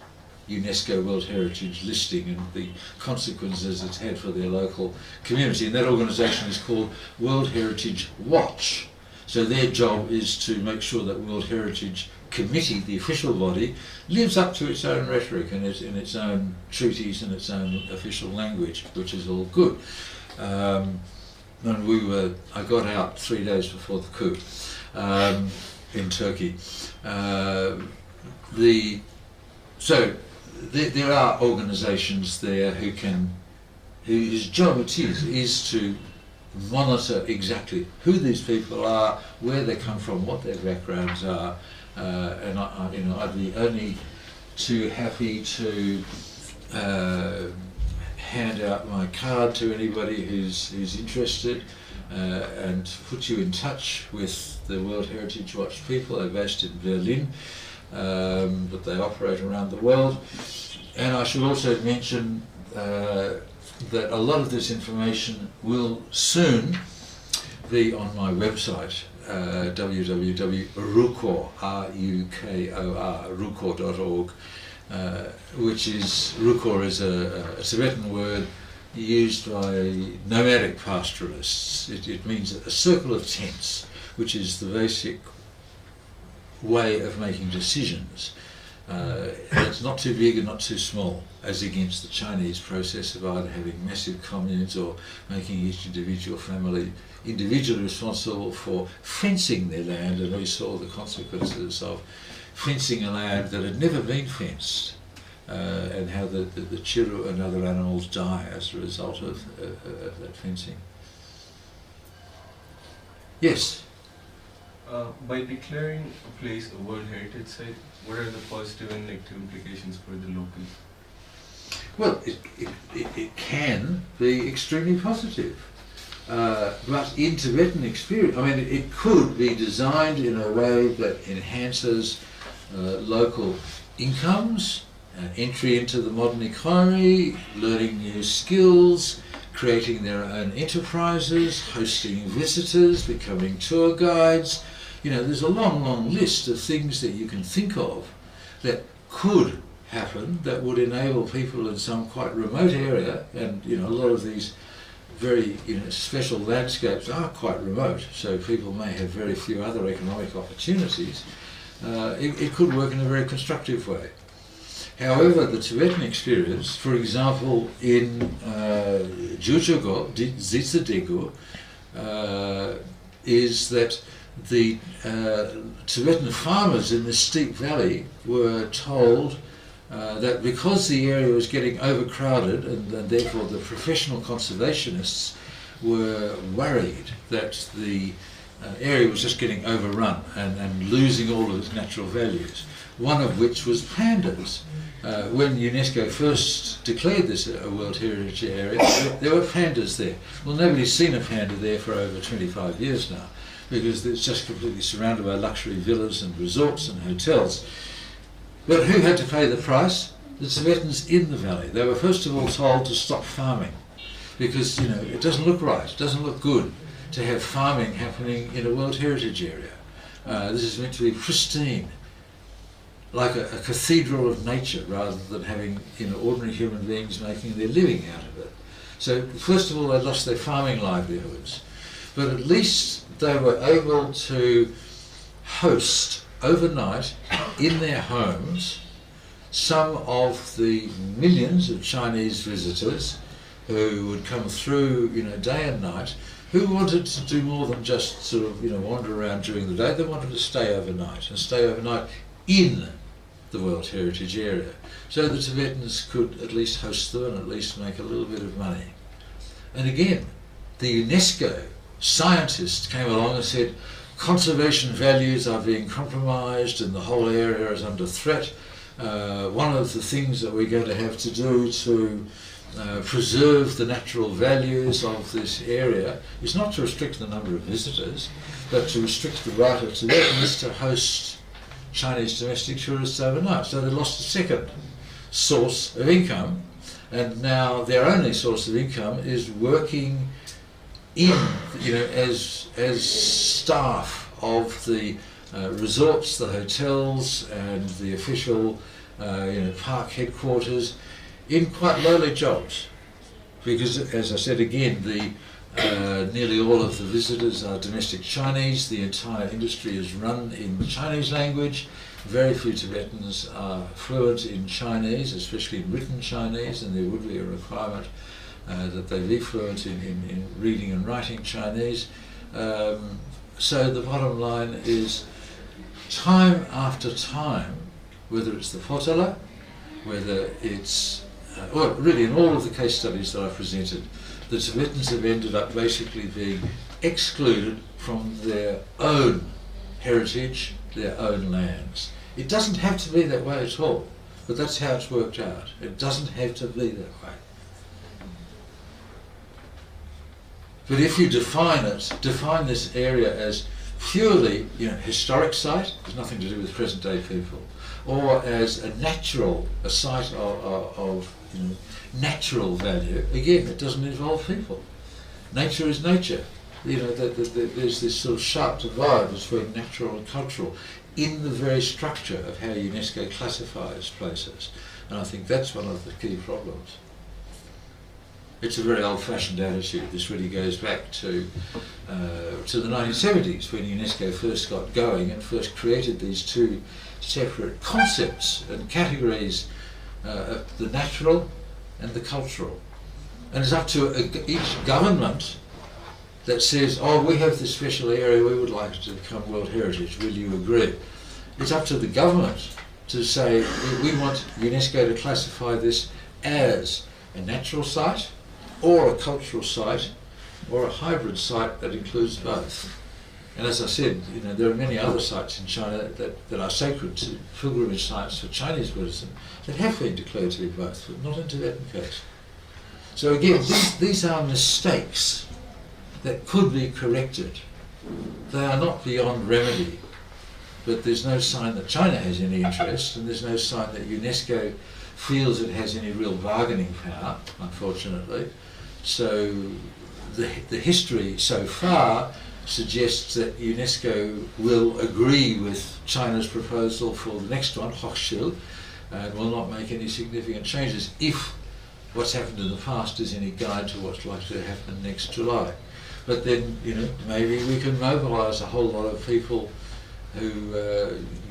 UNESCO World Heritage listing and the consequences it's had for their local community. And that organisation is called World Heritage Watch. So their job is to make sure that World Heritage Committee, the official body, lives up to its own rhetoric and its own treaties and its own official language, which is all good. And I got out 3 days before the coup in Turkey. There are organisations there whose job it is to monitor exactly who these people are, where they come from, what their backgrounds are, and I'd be only too happy to hand out my card to anybody who's interested and put you in touch with the World Heritage Watch people. They're based in Berlin, but they operate around the world. And I should also mention that a lot of this information will soon be on my website, www.rukor, rukor.org, which is, Rukor is a Tibetan word used by nomadic pastoralists. It means a circle of tents, which is the basic way of making decisions. It's not too big and not too small, as against the Chinese process of either having massive communes or making each individual family individually responsible for fencing their land, and we saw the consequences of fencing a land that had never been fenced, and how the chiru and other animals die as a result of that fencing. Yes? By declaring a place a World Heritage Site, what are the positive and negative implications for the locals? Well, it can be extremely positive. But in Tibetan experience, I mean, it could be designed in a way that enhances local incomes, entry into the modern economy, learning new skills, creating their own enterprises, hosting visitors, becoming tour guides. There's a long list of things that you can think of that could happen that would enable people in some quite remote area, and a lot of these very special landscapes are quite remote, so people may have very few other economic opportunities. It could work in a very constructive way. However, the Tibetan experience, for example, in Jujogo, Zitsadegu, is that the Tibetan farmers in the steep valley were told that because the area was getting overcrowded and therefore the professional conservationists were worried that the area was just getting overrun and losing all of its natural values, one of which was pandas. When UNESCO first declared this a World Heritage Area, there were pandas there. Well, nobody's seen a panda there for over 25 years now, because it's just completely surrounded by luxury villas and resorts and hotels. But who had to pay the price? The Tibetans in the valley. They were first of all told to stop farming, because it doesn't look right, it doesn't look good to have farming happening in a World Heritage Area. This is meant to be pristine, like a cathedral of nature, rather than having ordinary human beings making their living out of it. So first of all, they lost their farming livelihoods, but at least they were able to host overnight in their homes some of the millions of Chinese visitors who would come through day and night, who wanted to do more than just sort of wander around during the day. They wanted to stay overnight, and stay overnight in the World Heritage Area, so the Tibetans could at least host them and at least make a little bit of money. And again, the UNESCO scientists came along and said, conservation values are being compromised and the whole area is under threat. One of the things that we're going to have to do to preserve the natural values of this area is not to restrict the number of visitors, but to restrict the right of Tibetans to host Chinese domestic tourists overnight. So they lost a second source of income, and now their only source of income is working in, as staff of the resorts, the hotels, and the official, park headquarters, in quite lowly jobs. Because, as I said again, nearly all of the visitors are domestic Chinese. The entire industry is run in the Chinese language. Very few Tibetans are fluent in Chinese, especially in written Chinese, and there would be a requirement that they be fluent in reading and writing Chinese. So the bottom line is, time after time, whether it's the Potala, whether it's, well, really in all of the case studies that I've presented, the Tibetans have ended up basically being excluded from their own heritage, their own lands. It doesn't have to be that way at all, but that's how it's worked out. It doesn't have to be that way. But if you define this area as purely, historic site, has nothing to do with present day people, or as a site of natural value, again, it doesn't involve people. Nature is nature. There's this sort of sharp divide between natural and cultural in the very structure of how UNESCO classifies places. And I think that's one of the key problems. It's a very old-fashioned attitude. This really goes back to the 1970s, when UNESCO first got going and first created these two separate concepts and categories, the natural and the cultural. And it's up to each government that says, oh, we have this special area, we would like it to become World Heritage, will you agree? It's up to the government to say, we want UNESCO to classify this as a natural site, or a cultural site, or a hybrid site that includes both. And as I said, there are many other sites in China that are sacred to pilgrimage sites for Chinese Buddhism that have been declared to be both, but not in Tibetan case. So again, these are mistakes that could be corrected. They are not beyond remedy, but there's no sign that China has any interest, and there's no sign that UNESCO feels it has any real bargaining power, unfortunately. So the history so far suggests that UNESCO will agree with China's proposal for the next one, Hochschild, and will not make any significant changes if what's happened in the past is any guide to what's likely to happen next July. But then, maybe we can mobilise a whole lot of people who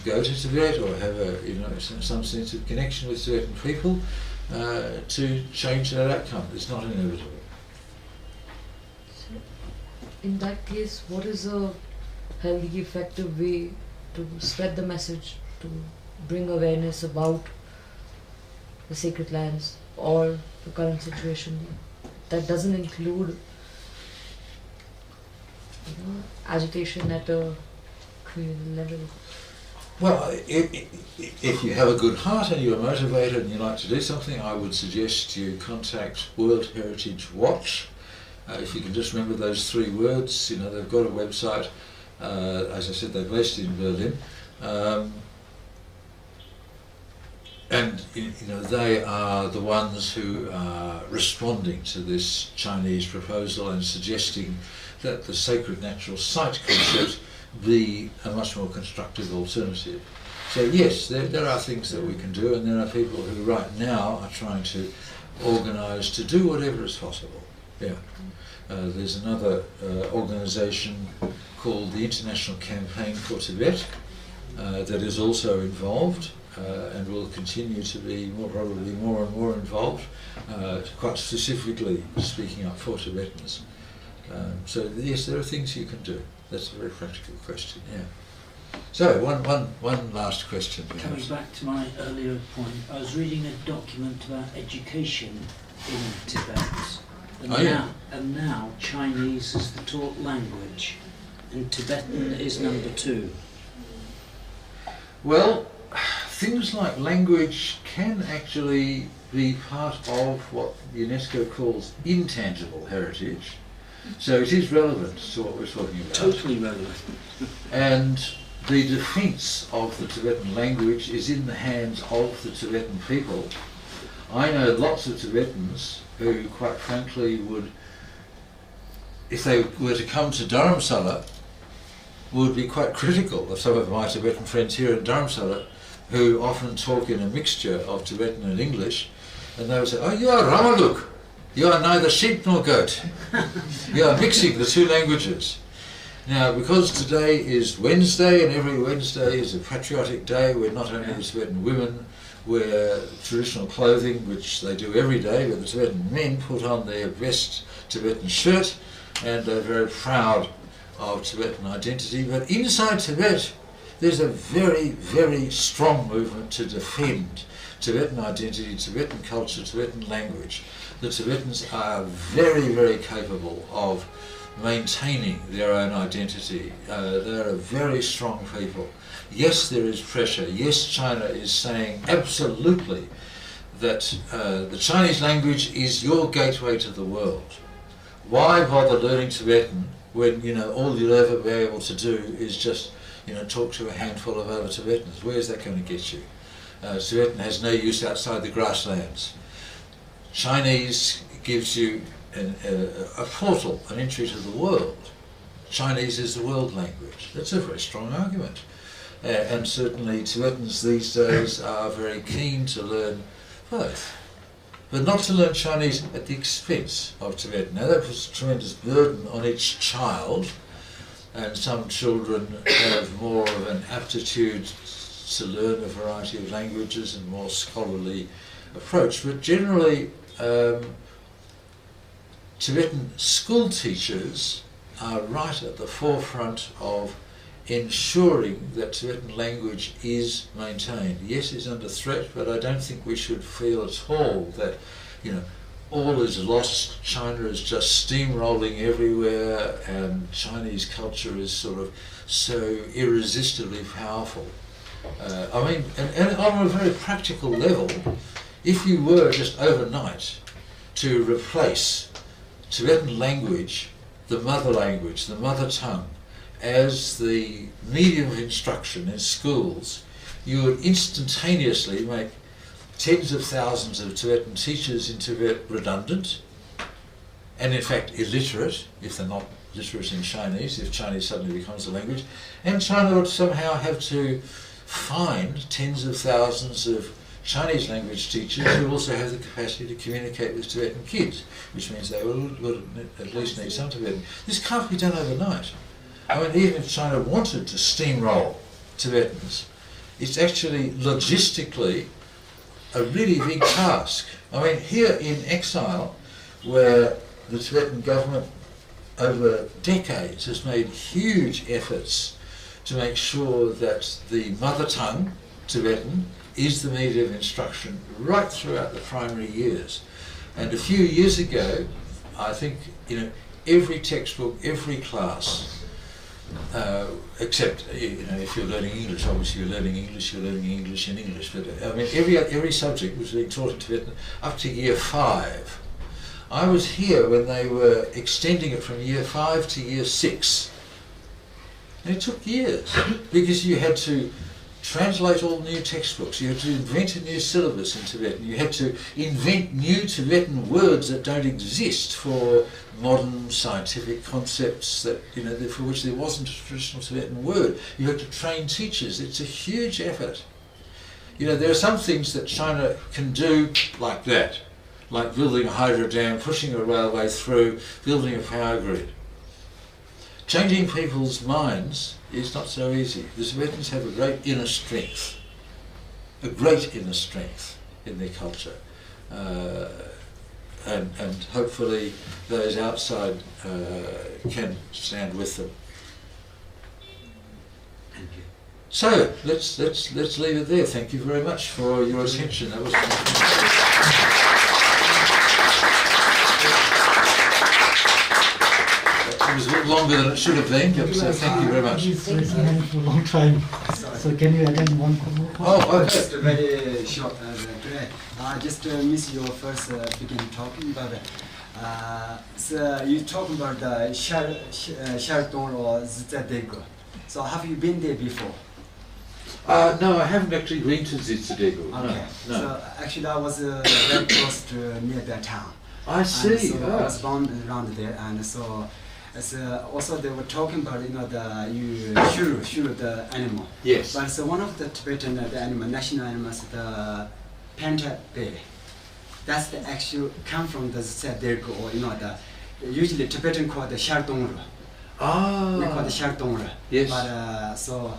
go to Tibet or have some sense of connection with Tibetan people to change that outcome. It's not inevitable. In that case, what is a healthy, effective way to spread the message, to bring awareness about the sacred lands or the current situation that doesn't include agitation at a communal level? Well, if you have a good heart and you're motivated and you like to do something, I would suggest you contact World Heritage Watch. If you can just remember those 3 words, they've got a website. As I said, they're based in Berlin. And they are the ones who are responding to this Chinese proposal and suggesting that the sacred natural site concept be a much more constructive alternative. So yes, there are things that we can do, and there are people who right now are trying to organise to do whatever is possible. Yeah. There's another organisation called the International Campaign for Tibet that is also involved and will continue to be probably more and more involved, quite specifically speaking up for Tibetans. So yes, there are things you can do. That's a very practical question, yeah. So, one last question perhaps. Coming back to my earlier point, I was reading a document about education in Tibet, and now Chinese is the taught language, and Tibetan is number 2. Well, things like language can actually be part of what UNESCO calls intangible heritage. So it is relevant to what we're talking about. Totally relevant. And the defence of the Tibetan language is in the hands of the Tibetan people. I know lots of Tibetans who, quite frankly, would, if they were to come to Dharamsala, would be quite critical of some of my Tibetan friends here in Dharamsala, who often talk in a mixture of Tibetan and English, and they would say, "Oh, you are Ramaluk. You are neither sheep nor goat. You are mixing the 2 languages." Now, because today is Wednesday, and every Wednesday is a patriotic day where not only the Tibetan women wear traditional clothing, which they do every day, but the Tibetan men put on their best Tibetan shirt, and they're very proud of Tibetan identity. But inside Tibet, there's a very, very strong movement to defend Tibetan identity, Tibetan culture, Tibetan language. The Tibetans are very, very capable of maintaining their own identity. They're a very strong people. Yes, there is pressure. Yes, China is saying absolutely that the Chinese language is your gateway to the world. Why bother learning Tibetan when all you'll ever be able to do is just talk to a handful of other Tibetans? Where's that going to get you? Tibetan has no use outside the grasslands. Chinese gives you a portal, an entry to the world. Chinese is the world language. That's a very strong argument. And certainly Tibetans these days are very keen to learn both. But not to learn Chinese at the expense of Tibetan. Now that puts a tremendous burden on each child, and some children have more of an aptitude to learn a variety of languages and more scholarly approach. But generally, Tibetan school teachers are right at the forefront of ensuring that Tibetan language is maintained. Yes, it's under threat, but I don't think we should feel at all that, all is lost. China is just steamrolling everywhere, and Chinese culture is sort of so irresistibly powerful. And on a very practical level, if you were just overnight to replace Tibetan language, the mother tongue, as the medium of instruction in schools, you would instantaneously make tens of thousands of Tibetan teachers in Tibet redundant, and in fact illiterate, if they're not literate in Chinese, if Chinese suddenly becomes a language, and China would somehow have to find tens of thousands of Chinese language teachers who also have the capacity to communicate with Tibetan kids, which means they would at least need some Tibetan. This can't be done overnight. I mean, even if China wanted to steamroll Tibetans, it's actually logistically a really big task. I mean, here in exile, where the Tibetan government over decades has made huge efforts to make sure that the mother tongue, Tibetan, is the medium of instruction right throughout the primary years. And a few years ago, I think, every textbook, every class, except, if you're learning English, obviously you're learning English in English. But I mean, every subject was being taught in Tibetan up to year 5. I was here when they were extending it from year 5 to year 6. And it took years because you had to translate all new textbooks, you had to invent a new syllabus in Tibetan, you had to invent new Tibetan words that don't exist for modern scientific concepts that, for which there wasn't a traditional Tibetan word. You had to train teachers. It's a huge effort. There are some things that China can do like that, like building a hydro dam, pushing a railway through, building a power grid. Changing people's minds is not so easy. The Tibetans have a great inner strength in their culture. And hopefully those outside can stand with them. Thank you. So let's leave it there. Thank you very much for your attention. That was It was a bit longer than it should have been, but thank you very much. He's raising hand for a long time. So can you attend one more? Oh, okay. Just very short today. I just missed your first beginning talking, but so you talk about the Shelton or Zitadego. So have you been there before? No, I haven't actually been to Zitadego. Okay. No. So actually, I was very close to near that town. I see. And so I was born around there, and so. Also, they were talking about shuru the animal. Yes. But so one of the Tibetan the animal national animals, the panther bear. That's the actual come from the Zitadego, or the usually Tibetan called the Shardongra. Ah. We call the Shardongra. Yes. But so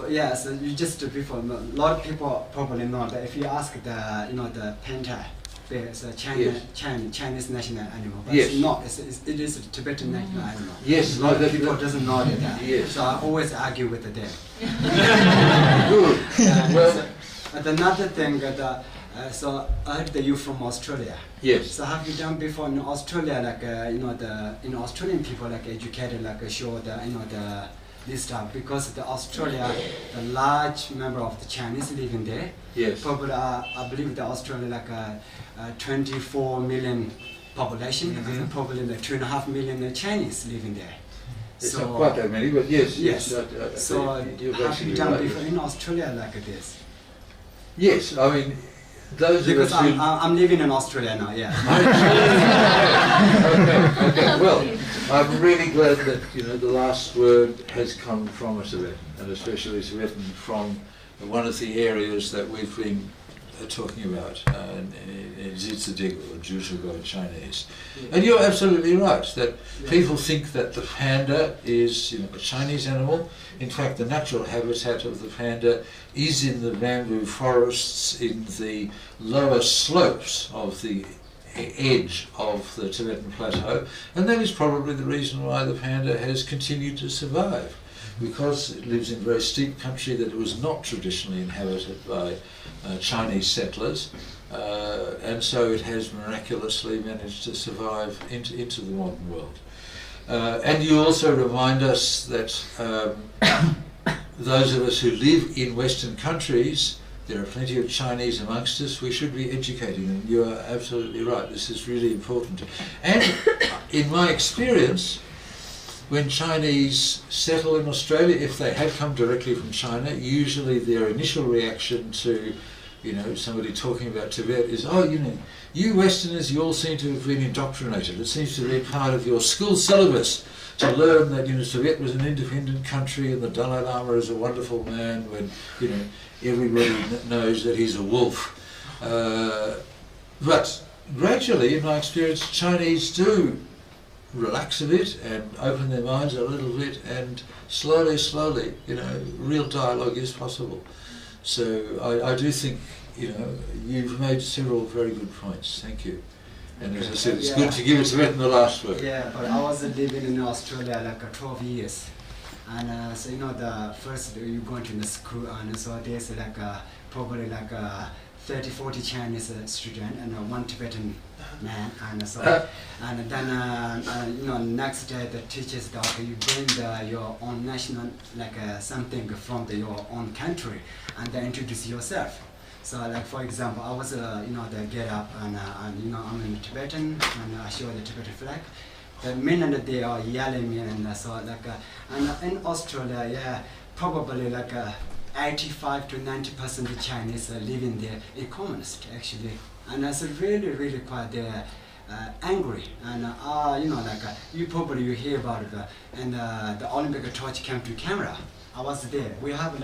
you just before a lot of people probably know that if you ask the panther. It's a Chinese national animal, but yes. it's not. It is a Tibetan national animal. Yes, a lot of people doesn't know that. Yes. So I always argue with them. Good. Well, another thing that so I heard that you from Australia. Yes. So have you done before in Australia, like the Australian people like educated, like show the this stuff, because the Australia, the large number of the Chinese living there. Yes. Probably, I believe the Australia like 24 million population, and probably like 2.5 million Chinese living there. It's so, not quite that many, but yes. So have you done before in Australia like this? Yes, I mean, those because of us I'm living in Australia now, yeah. Okay. Well, I'm really glad that the last word has come from a Tibetan, and especially Tibetan from one of the areas that we've been talking about in Zitadego or Zhuozhou Chinese. And you're absolutely right that people think that the panda is a Chinese animal. In fact, the natural habitat of the panda is in the bamboo forests in the lower slopes of the edge of the Tibetan plateau, and that is probably the reason why the panda has continued to survive, because it lives in very steep country that was not traditionally inhabited by Chinese settlers, and so it has miraculously managed to survive into the modern world. And you also remind us that those of us who live in Western countries, there are plenty of Chinese amongst us, we should be educating them. You are absolutely right, this is really important. And in my experience, when Chinese settle in Australia, if they had come directly from China, usually their initial reaction to somebody talking about Tibet is, you Westerners, you all seem to have been indoctrinated. It seems to be part of your school syllabus to learn that Tibet was an independent country and the Dalai Lama is a wonderful man when everybody knows that he's a wolf. But gradually, in my experience, Chinese do relax a bit and open their minds a little bit, and slowly, real dialogue is possible. So I do think, you've made several very good points. Thank you. And as I said, it's good to give it to it in the last word. Yeah, but I was living in Australia like 12 years. And so the first you go into the school, and so there's like probably like 30-40 Chinese student and one Tibetan man, and so and then next day the teachers that you bring your own national something from your own country and then introduce yourself. So like for example, I was the get up and I'm in Tibetan and I show the Tibetan flag. The minute they are yelling me and so and in Australia, probably 85 to 90% of Chinese are living there in communist actually, and that's really quite angry. And you probably you hear about it, and the Olympic torch came to Canberra. I was there. We have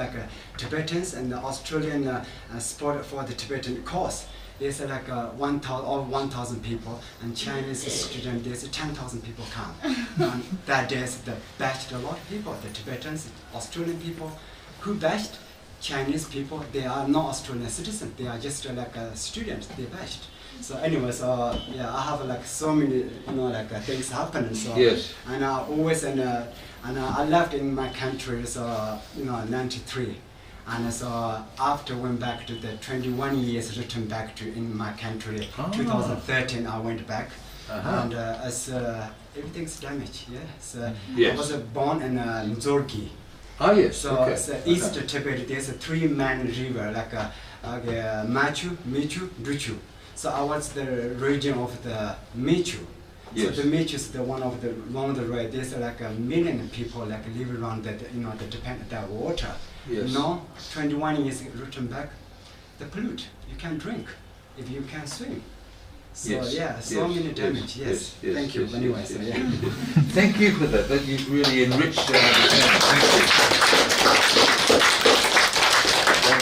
Tibetans and the Australian sport for the Tibetan course. There's 1,000 people, and Chinese students, there's 10,000 people come. And that days they bashed a lot of people, the Tibetans, Australian people, who bashed Chinese people. They are not Australian citizens, they are just students, they bashed. So anyways, I have so many things happening. So yes. And I always and I left in my country 93. And so after went back to the 21 years, returned back to in my country. 2013 I went back, and as everything's damaged. Yeah, so yes. I was born in Nzorgi. Oh yes. So okay. it's East Tibet. There's a three-man river Machu, Michu, Druchu. So I was the region of the Michu. Yes. So the Michu is the one of the along the road. There's a million people live around that that water. Yes. 21 years return back, the pollute. You can drink if you can swim. So yes. many damage. Yes. Thank you. Anyway, so, yeah. Thank you for that. You've really enriched our understanding.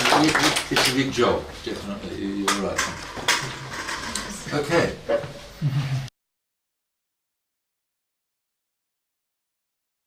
Thank you. It's a big job, definitely. You're right. Okay.